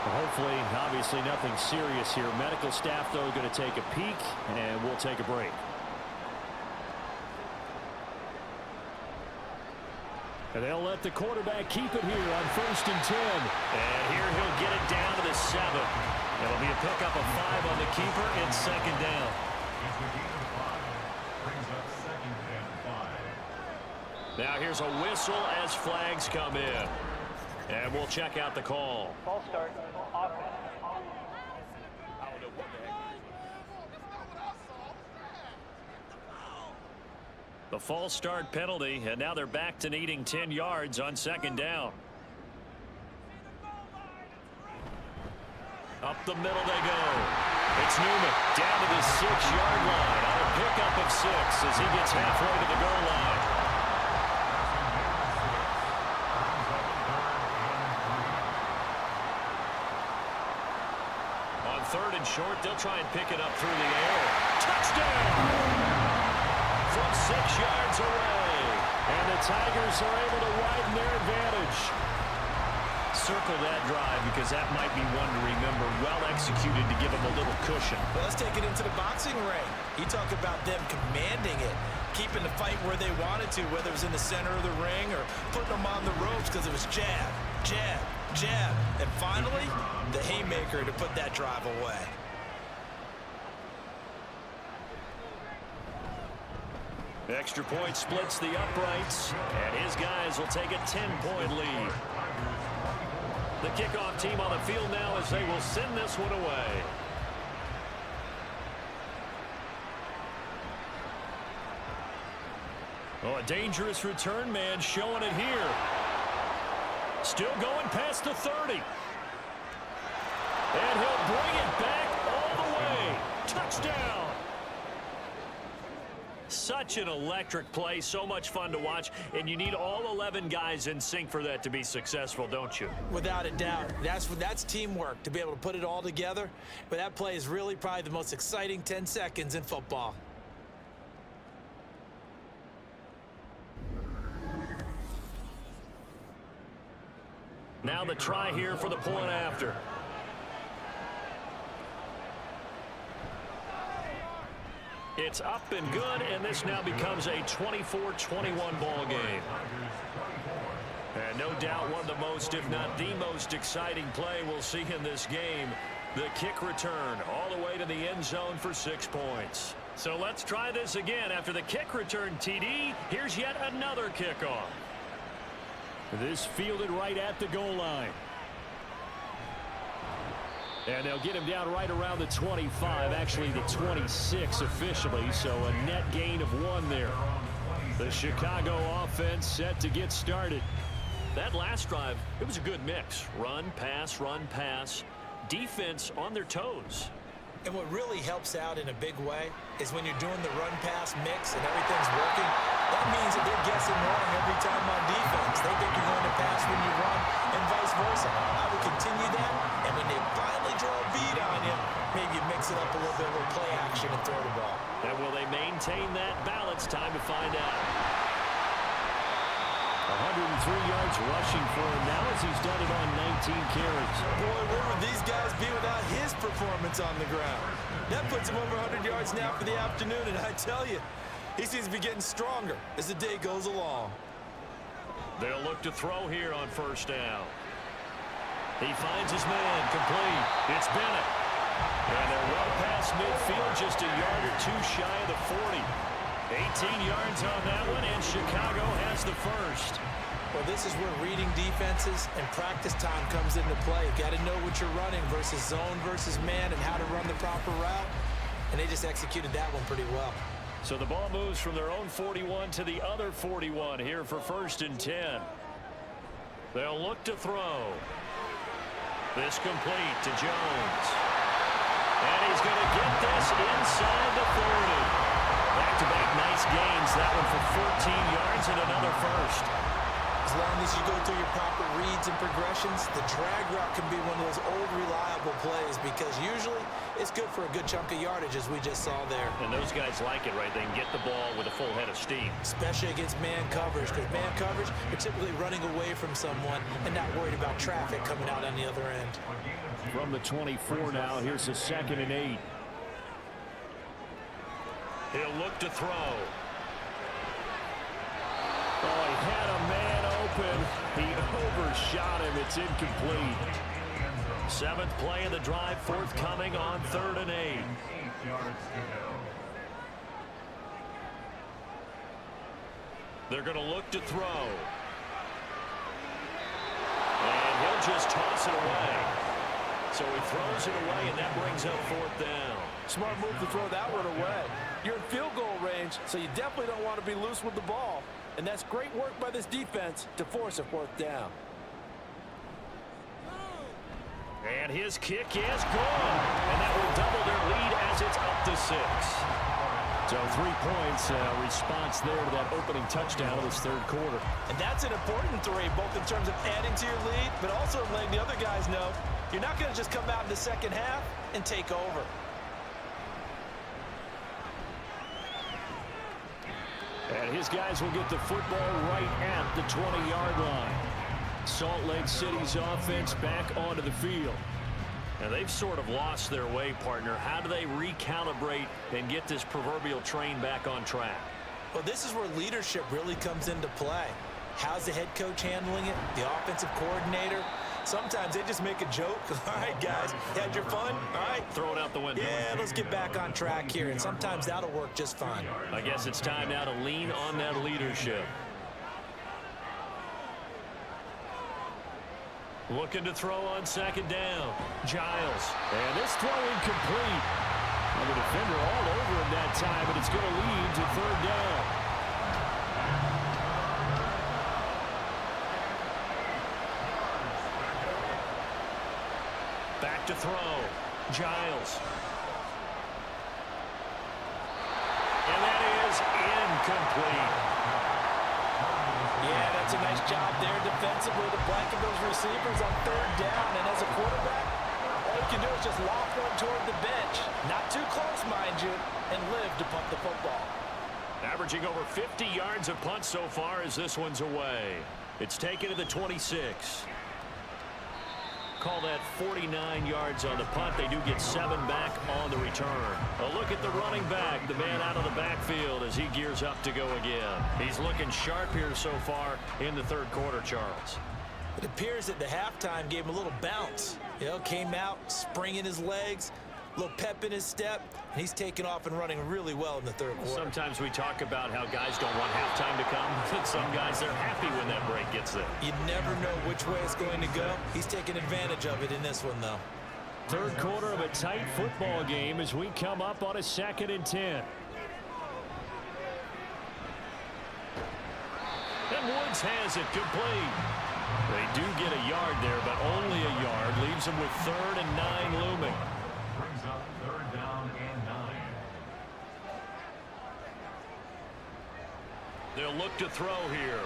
Well, hopefully, obviously nothing serious here. Medical staff, though, going to take a peek, and we'll take a break. And they'll let the quarterback keep it here on 1st and 10. And here he'll get it down to the 7. It'll be a pickup of 5 on the keeper. It's 2nd down. Now here's a whistle as flags come in. And we'll check out the call. False start, offense. The false start penalty, and now they're back to needing 10 yards on 2nd down. Up the middle they go. It's Newman down to the 6-yard line on a pickup of 6 as he gets halfway to the goal line. On 3rd and short, they'll try and pick it up through the air. Touchdown! From 6 yards away. And the Tigers are able to widen their advantage. Circle that drive because that might be one to remember. Well executed to give them a little cushion. Well, let's take it into the boxing ring. You talk about them commanding it, keeping the fight where they wanted to, whether it was in the center of the ring or putting them on the ropes because it was jab, jab, jab. And finally, the haymaker to put that drive away. Extra point splits the uprights, and his guys will take a 10-point lead. The kickoff team on the field now as they will send this one away. Oh, a dangerous return man showing it here. Still going past the 30. And he'll bring it back all the way. Touchdown. Such an electric play, so much fun to watch, and you need all 11 guys in sync for that to be successful, don't you? Without a doubt. That's teamwork, to be able to put it all together. But that play is really probably the most exciting 10 seconds in football. Now the try here for the point after. It's up and good, and this now becomes a 24-21 ball game. And no doubt one of the most, if not the most exciting play we'll see in this game. The kick return all the way to the end zone for 6 points. So let's try this again. After the kick return TD, here's yet another kickoff. This fielded right at the goal line. And they'll get him down right around the 25, actually the 26 officially, so a net gain of 1 there. The Chicago offense set to get started. That last drive, it was a good mix. Run, pass, defense on their toes. And what really helps out in a big way is when you're doing the run-pass mix and everything's working, that means that they're guessing wrong every time on defense. They think you're going to pass when you run and vice versa. I would continue that, and when they finally draw a beat on you, maybe you mix it up a little bit with play action and throw the ball. And will they maintain that balance? Time to find out. yards rushing for him now as he's done it on 19 carries. Boy, where would these guys be without his performance on the ground? That puts him over 100 yards now for the afternoon, and I tell you, he seems to be getting stronger as the day goes along. They'll look to throw here on first down. He finds his man, complete. It's Bennett. And they're well past midfield, just a yard or two shy of the 40. 18 yards on that one, and Chicago has the first. Well, this is where reading defenses and practice time comes into play. You got to know what you're running versus zone versus man and how to run the proper route. And they just executed that one pretty well. So the ball moves from their own 41 to the other 41 here for 1st and 10. They'll look to throw. This complete to Jones. And he's going to get this inside the 30. Back-to-back nice gains. That one for 14 yards and another first. As long as you go through your proper reads and progressions, the drag route can be one of those old reliable plays because usually it's good for a good chunk of yardage as we just saw there. And those guys like it, right? They can get the ball with a full head of steam. Especially against man coverage, because man coverage, you're typically running away from someone and not worried about traffic coming out on the other end. From the 24 now, here's a 2nd and 8. He'll look to throw. Oh, he had a man open. He overshot him. It's incomplete. 7th play of the drive, forthcoming on 3rd and 8. They're going to look to throw. And he'll just toss it away. So he throws it away, and that brings up 4th down. Smart move to throw that one away. You're in field goal range, so you definitely don't want to be loose with the ball. And that's great work by this defense to force a 4th down. And his kick is good. And that will double their lead as it's up to 6. So 3 points, response there to that opening touchdown of this 3rd quarter. And that's an important 3, both in terms of adding to your lead, but also letting the other guys know you're not going to just come out in the second half and take over. And his guys will get the football right at the 20-yard line. Salt Lake City's offense back onto the field. And they've sort of lost their way, partner. How do they recalibrate and get this proverbial train back on track? Well, this is where leadership really comes into play. How's the head coach handling it? The offensive coordinator? Sometimes they just make a joke. All right, guys, had your fun? All right. Throw it out the window. Yeah, let's get back on track here. And sometimes that'll work just fine. I guess it's time now to lean on that leadership. Looking to throw on 2nd down. Giles. And this throw incomplete. And the defender all over him that time, but it's going to lead to 3rd down. Back to throw. Giles. And that is incomplete. Yeah, that's a nice job there defensively to blanket those receivers on 3rd down. And as a quarterback, all you can do is just loft one toward the bench. Not too close, mind you, and live to punt the football. Averaging over 50 yards a punt so far as this one's away. It's taken to the 26. Call that 49 yards on the punt. They do get 7 back on the return. A look at the running back, the man out of the backfield as he gears up to go again. He's looking sharp here so far in the 3rd quarter, Charles. It appears that the halftime gave him a little bounce. You know, came out, springing his legs, a little pep in his step, and he's taking off and running really well in the 3rd quarter. Sometimes we talk about how guys don't want halftime to come. Some guys, they're happy when that break gets there. You never know which way it's going to go. He's taking advantage of it in this one, though. 3rd quarter of a tight football game as we come up on a 2nd and 10. And Woods has it complete. They do get a yard there, but only a yard. Leaves them with 3rd and 9 looming. Brings up 3rd down and 9. They'll look to throw here.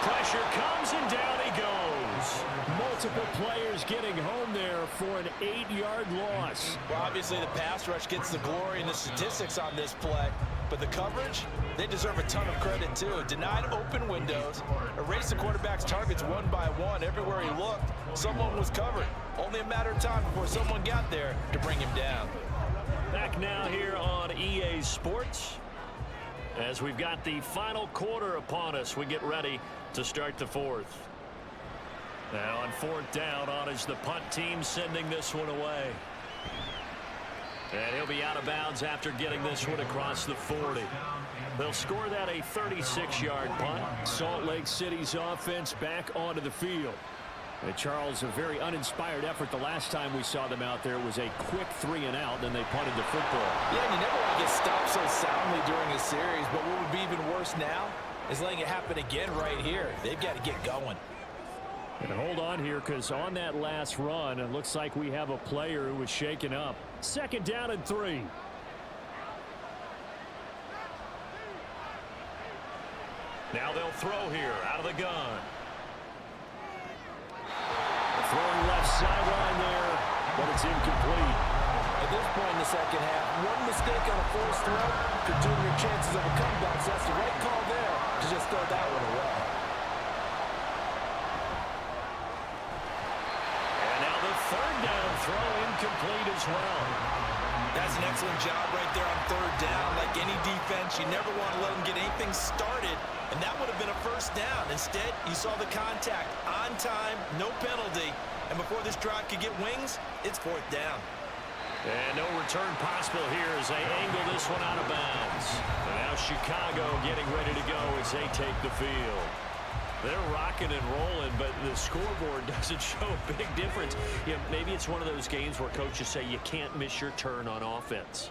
Pressure comes and down he goes. Multiple players getting home there for an 8-yard loss. Well, obviously the pass rush gets the glory and the statistics on this play. But the coverage, they deserve a ton of credit too. Denied open windows, erased the quarterback's targets one by one. Everywhere he looked, someone was covered. Only a matter of time before someone got there to bring him down. Back now here on EA Sports. As we've got the final quarter upon us, we get ready to start the fourth. Now on fourth down, on is the punt team sending this one away. And he'll be out of bounds after getting this one across the 40. They'll score that a 36-yard punt. Salt Lake City's offense back onto the field. And Charles, a very uninspired effort the last time we saw them out there. It was a quick 3-and-out, then they punted the football. Yeah, and you never want to get stopped so soundly during a series, but what would be even worse now is letting it happen again right here. They've got to get going. And hold on here, because on that last run, it looks like we have a player who was shaken up. 2nd down and 3. Now they'll throw here out of the gun. Throwing left sideline there, but it's incomplete. At this point in the second half, one mistake on a forced throw could doom your chances of a comeback. So that's the right call there to just throw that one away. And now the 3rd down throw incomplete as well. That's an excellent job right there on 3rd down. Like any defense, you never want to let them get anything started, and that would have been a 1st down. Instead, you saw the contact on time, no penalty, and before this drive could get wings, it's 4th down. And no return possible here as they angle this one out of bounds. And now Chicago getting ready to go as they take the field. They're rocking and rolling, but the scoreboard doesn't show a big difference. You know, maybe it's one of those games where coaches say you can't miss your turn on offense.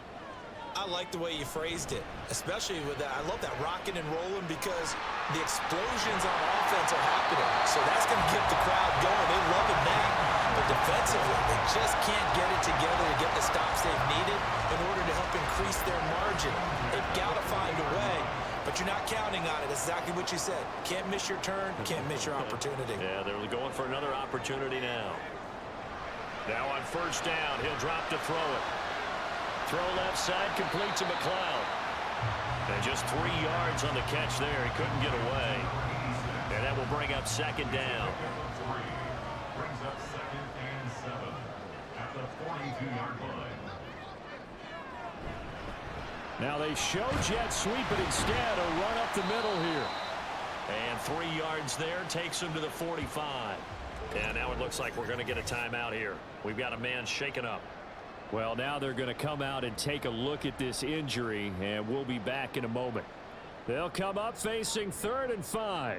I like the way you phrased it, especially with that. I love that rocking and rolling because the explosions on offense are happening. So that's going to get the crowd going. They love it now. But defensively, they just can't get it together to get the stops they've needed in order to help increase their margin. They've got to find a way, but you're not counting on it. That's exactly what you said. Can't miss your turn, can't miss your opportunity. Yeah, they're going for another opportunity now. Now on 1st down, he'll drop to throw it. Throw left side, complete to McLeod. And just 3 yards on the catch there. He couldn't get away. And that will bring up 2nd down. Brings up 2nd and 7 at the 42-yard line. Now they show jet sweep, but instead a run up the middle here. And 3 yards there takes him to the 45. And now it looks like we're going to get a timeout here. We've got a man shaken up. Well, now they're going to come out and take a look at this injury, and we'll be back in a moment. They'll come up facing 3rd and 5.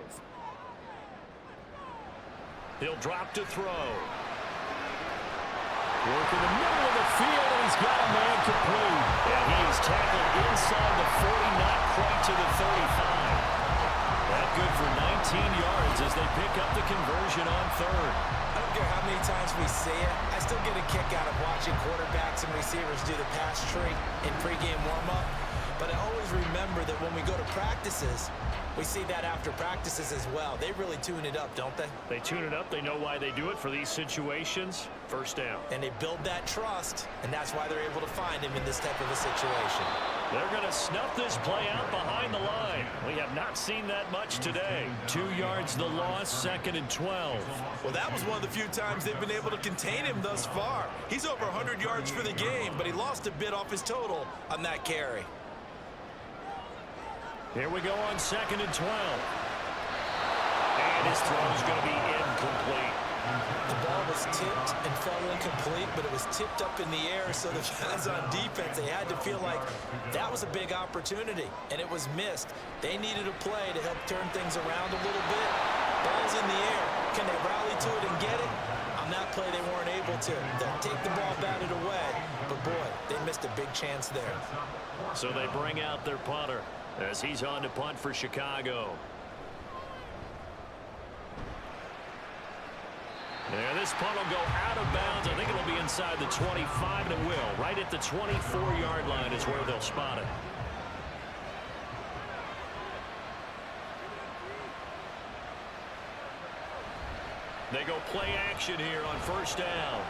He'll drop to throw. Work in the middle of the field, and he's got a man complete. And he is tackled inside the 40, not quite to the 35. That good for 19 yards as they pick up the conversion on 3rd. I don't care how many times we see it. I still get a kick out of watching quarterbacks and receivers do the pass tree in pregame warm-up. But I always remember that when we go to practices, we see that after practices as well. They really tune it up, don't they? They tune it up. They know why they do it for these situations. 1st down. And they build that trust, and that's why they're able to find him in this type of a situation. They're going to snuff this play out behind the line. We have not seen that much today. 2 yards the loss, 2nd and 12. Well, that was one of the few times they've been able to contain him thus far. He's over 100 yards for the game, but he lost a bit off his total on that carry. Here we go on 2nd and 12. And his throw is going to be incomplete. The ball was tipped and fell incomplete, but it was tipped up in the air, so the guys on defense, they had to feel like that was a big opportunity, and it was missed. They needed a play to help turn things around a little bit. Ball's in the air. Can they rally to it and get it? On that play, they weren't able to. They'll take the ball batted away, but boy, they missed a big chance there. So they bring out their punter as he's on to punt for Chicago. There, this punt will go out of bounds. I think it'll be inside the 25, and it will. Right at the 24-yard line is where they'll spot it. They go play action here on 1st down.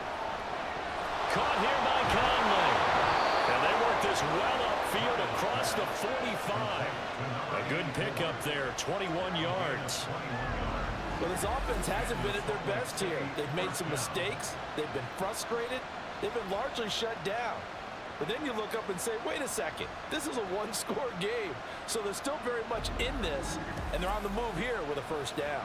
Caught here by Conley. And they work this well field across the 45. A good pickup there, 21 yards. Well, this offense hasn't been at their best here. They've made some mistakes. They've been frustrated. They've been largely shut down. But then you look up and say, wait a second, this is a one-score game. So they're still very much in this, and they're on the move here with a first down.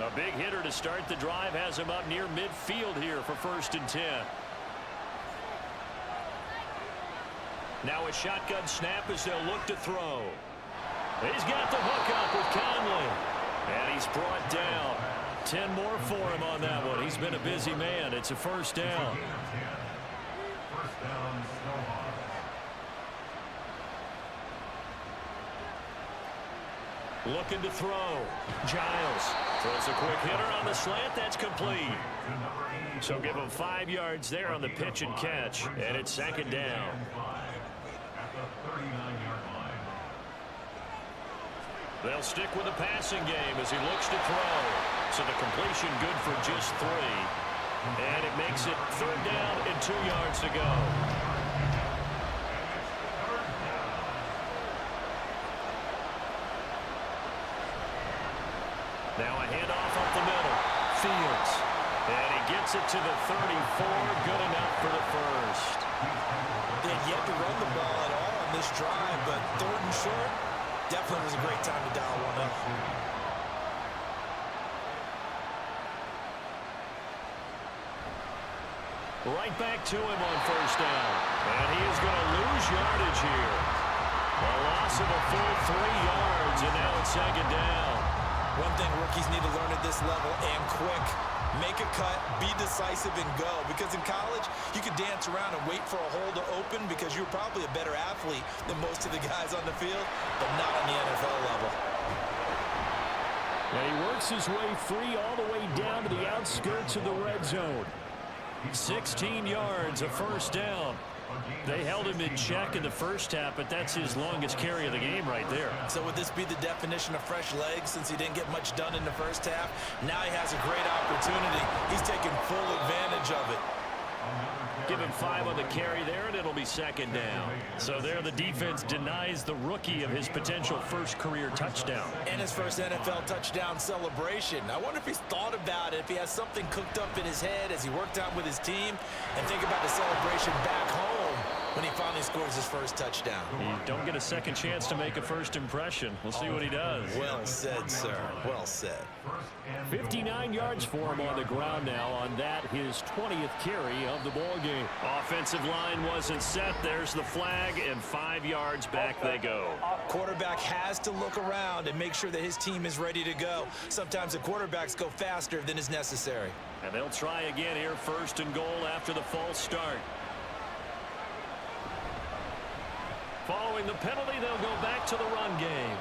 A big hitter to start the drive has him up near midfield here for 1st and 10. Now a shotgun snap as they'll look to throw. He's got the hook up with Conley. And he's brought down. 10 more for him on that one. He's been a busy man. It's a first down. First down, Snowhawks. Looking to throw. Giles throws a quick hitter on the slant. That's complete. So give him 5 yards there on the pitch and catch. And it's 2nd down. At the 39-yard line. They'll stick with the passing game as he looks to throw. So the completion good for just 3. And it makes it 3rd down and 2 yards to go. Now a handoff up the middle. Fields. And he gets it to the 34. Good enough for the first. They had yet to run the ball at all on this drive, but 3rd and short, definitely was a great time to dial one up. Right back to him on 1st down. And he is going to lose yardage here. A loss of a full 3 yards, and now it's 2nd down. One thing rookies need to learn at this level, and quick. Make a cut, be decisive, and go. Because in college, you could dance around and wait for a hole to open because you're probably a better athlete than most of the guys on the field, but not on the NFL level. And he works his way free all the way down to the outskirts of the red zone. 16 yards, a first down. They held him in check in the first half, but that's his longest carry of the game right there. So would this be the definition of fresh legs since he didn't get much done in the first half? Now he has a great opportunity. He's taking full advantage of it. Give him 5 on the carry there, and it'll be 2nd down. So there the defense denies the rookie of his potential first career touchdown. And his first NFL touchdown celebration. I wonder if he's thought about it, if he has something cooked up in his head as he worked out with his team, and think about the celebration back home when he finally scores his first touchdown. You don't get a second chance to make a first impression. We'll see what he does. Well said, sir. Well said. 59 yards for him on the ground now on that, his 20th carry of the ball game. Offensive line wasn't set. There's the flag, and 5 yards back they go. Quarterback has to look around and make sure that his team is ready to go. Sometimes the quarterbacks go faster than is necessary. And they'll try again here, 1st and goal after the false start. Following the penalty, they'll go back to the run game.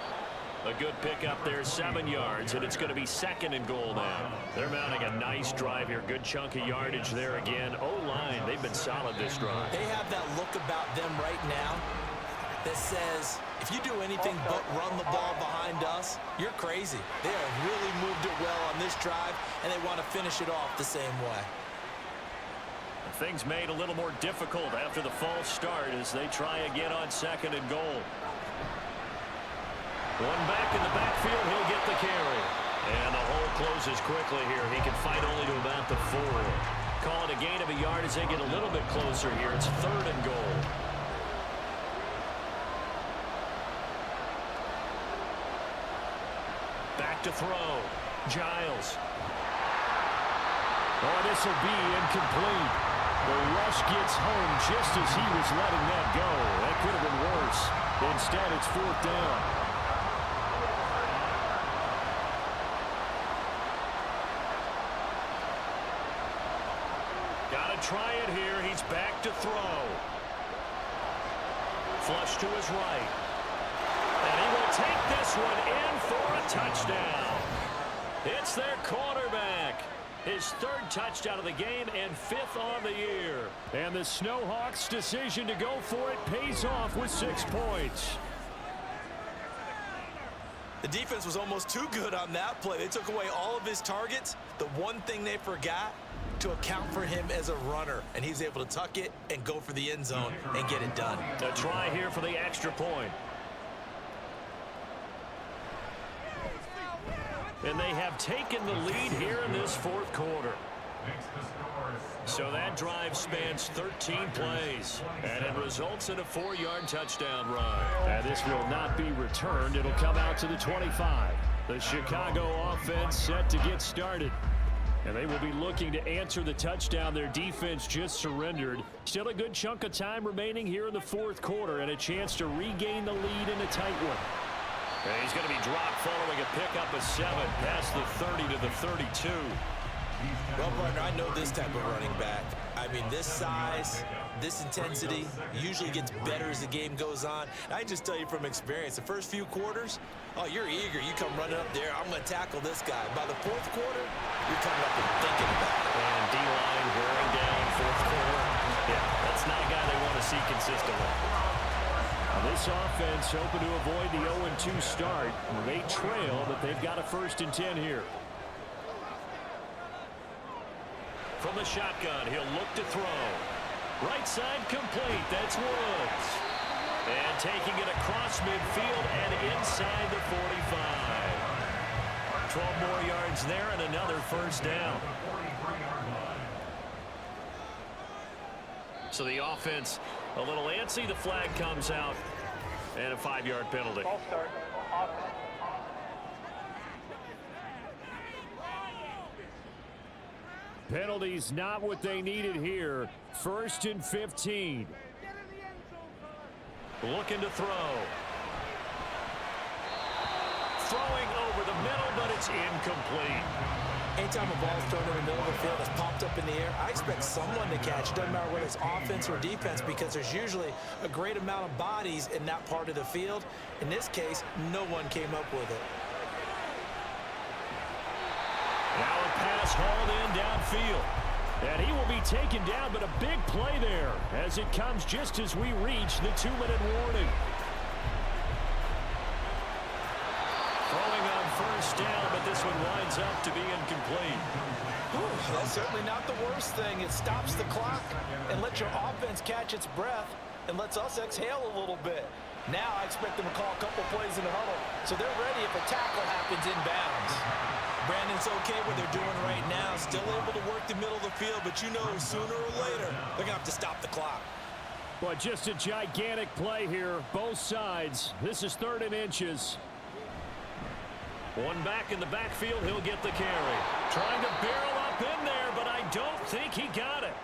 A good pickup there, 7 yards, and it's going to be 2nd and goal now. They're mounting a nice drive here. Good chunk of yardage there again. O-line, they've been solid this drive. They have that look about them right now that says, if you do anything but run the ball behind us, you're crazy. They have really moved it well on this drive, and they want to finish it off the same way. Things made a little more difficult after the false start as they try again on 2nd and goal. One back in the backfield, he'll get the carry. And the hole closes quickly here. He can fight only to about the 4. Call it a gain of a yard as they get a little bit closer here. It's 3rd and goal. Back to throw. Giles. Oh, this will be incomplete. The rush gets home just as he was letting that go. That could have been worse. Instead, it's 4th down. Gotta try it here. He's back to throw. Flush to his right. And he will take this one in for a touchdown. It's their quarterback. His 3rd touchdown of the game and 5th on the year. And the Snowhawks' decision to go for it pays off with 6 points. The defense was almost too good on that play. They took away all of his targets. The one thing they forgot to account for him as a runner, and he's able to tuck it and go for the end zone and get it done. A try here for the extra point. And they have taken the lead here in this fourth quarter. So that drive spans 13 plays, and it results in a 4-yard touchdown run. And this will not be returned. It'll come out to the 25. The Chicago offense set to get started. And they will be looking to answer the touchdown their defense just surrendered. Still a good chunk of time remaining here in the fourth quarter and a chance to regain the lead in a tight one. And he's going to be dropped following a pickup of 7 past the 30 to the 32. Well, partner, I know this type of running back. I mean, this size, this intensity usually gets better as the game goes on. I just tell you from experience, the first few quarters, oh, you're eager. You come running up there, I'm going to tackle this guy. By the fourth quarter, you're coming up and thinking about it. And D-line wearing down fourth quarter. Yeah, that's not a guy they want to see consistently. Now this offense hoping to avoid the 0-2 start. They trail, but they've got a 1st and 10 here. From the shotgun, he'll look to throw. Right side complete. That's Woods. And taking it across midfield and inside the 45. 12 more yards there and another 1st down. So the offense a little antsy. The flag comes out and a 5-yard penalty. False start. Penalties not what they needed here. 1st and 15. Looking to throw. Throwing over the middle, but it's incomplete. Anytime a ball's thrown in the middle of the field that's popped up in the air, I expect someone to catch. It doesn't matter whether it's offense or defense because there's usually a great amount of bodies in that part of the field. In this case, no one came up with it. Now a pass hauled in downfield. And he will be taken down, but a big play there as it comes just as we reach the 2-minute warning. Throwing on 1st down, but this one winds up to be incomplete. That's certainly not the worst thing. It stops the clock and lets your offense catch its breath and lets us exhale a little bit. Now I expect them to call a couple plays in the huddle so they're ready if a tackle happens inbounds. Brandon's okay what they're doing right now. Still able to work the middle of the field, but you know sooner or later they're going to have to stop the clock. But just a gigantic play here, both sides. This is 3rd and inches. One back in the backfield, he'll get the carry. Trying to barrel up in there, but I don't think he got it.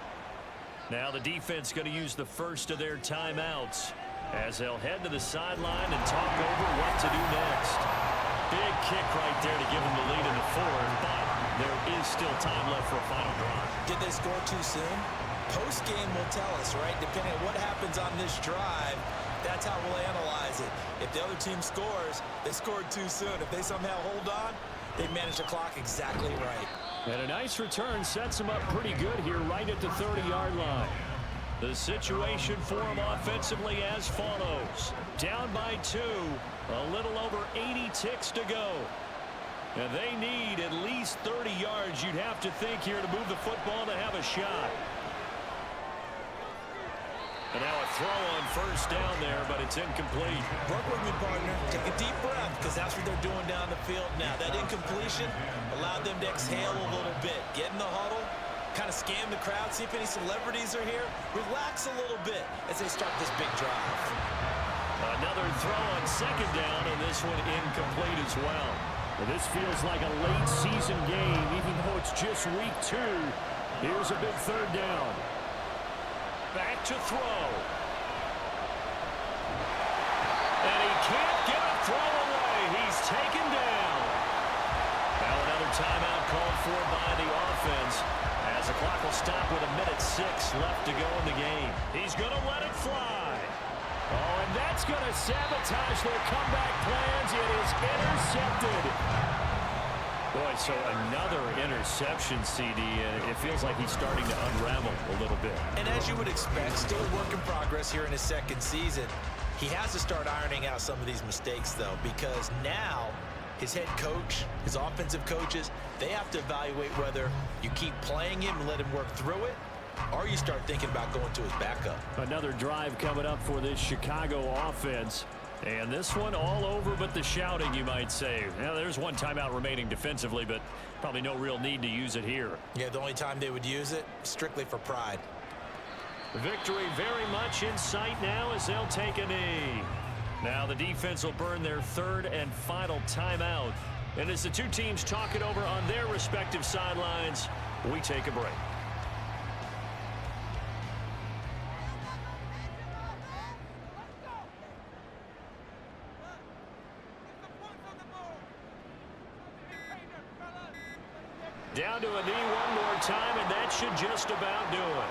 Now the defense going to use the first of their timeouts as they'll head to the sideline and talk over what to do next. Big kick right there to give them the lead in the 4th, but there is still time left for a final drive. Did they score too soon? Post-game will tell us, right? Depending on what happens on this drive, that's how we'll analyze it. If the other team scores, they scored too soon. If they somehow hold on, they manage the clock exactly right. And a nice return sets them up pretty good here right at the 30-yard line. The situation for them offensively as follows. Down by 2, a little over 80 ticks to go. And they need at least 30 yards, you'd have to think, here to move the football to have a shot. And now a throw on 1st down there, but it's incomplete. Work with me, partner. Take a deep breath, because that's what they're doing down the field now. That incompletion allowed them to exhale a little bit. Get in the huddle, kind of scan the crowd, see if any celebrities are here. Relax a little bit as they start this big drive. Another throw on 2nd down, and this one incomplete as well. Well, this feels like a late season game, even though it's just week 2. Here's a big 3rd down. Back to throw. And he can't get a throw away. He's taken down. Now another timeout called for by the offense as the clock will stop with 1:06 left to go in the game. He's going to let it fly. Oh, and that's going to sabotage their comeback plans. It is intercepted. Boy, so another interception, CD, and it feels like he's starting to unravel a little bit. And as you would expect, still a work in progress here in his 2nd season. He has to start ironing out some of these mistakes, though, because now his head coach, his offensive coaches, they have to evaluate whether you keep playing him and let him work through it, or you start thinking about going to his backup. Another drive coming up for this Chicago offense. And this one all over but the shouting, you might say. Now, there's one timeout remaining defensively, but probably no real need to use it here. Yeah, the only time they would use it, strictly for pride. Victory very much in sight now as they'll take a knee. Now the defense will burn their third and final timeout. And as the two teams talk it over on their respective sidelines, we take a break. Down to a knee one more time, and that should just about do it.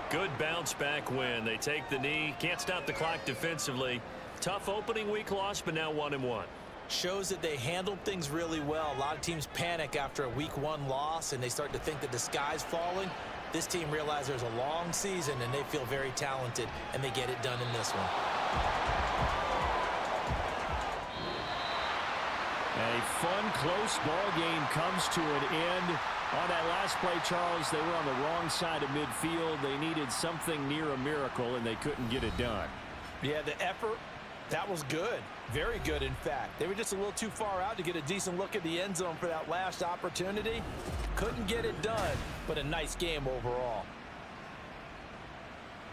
Good bounce back win. They take the knee. Can't stop the clock defensively. Tough opening week loss, but now 1-1. Shows that they handled things really well. A lot of teams panic after a week 1 loss, and they start to think that the sky's falling. This team realizes there's a long season, and they feel very talented, and they get it done in this one. A fun, close ball game comes to an end. On that last play, Charles, they were on the wrong side of midfield. They needed something near a miracle, and they couldn't get it done. Yeah, the effort, that was good. Very good, in fact. They were just a little too far out to get a decent look at the end zone for that last opportunity. Couldn't get it done, but a nice game overall.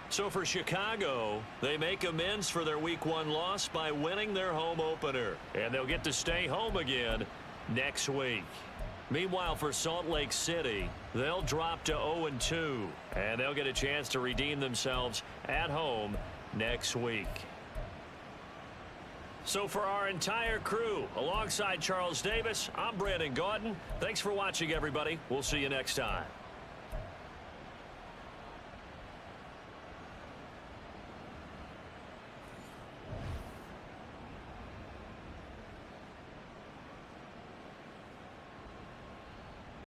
So for Chicago, they make amends for their week 1 loss by winning their home opener. And they'll get to stay home again next week. Meanwhile, for Salt Lake City, they'll drop to 0-2. And they'll get a chance to redeem themselves at home next week. So for our entire crew, alongside Charles Davis, I'm Brandon Gaudin. Thanks for watching, everybody. We'll see you next time.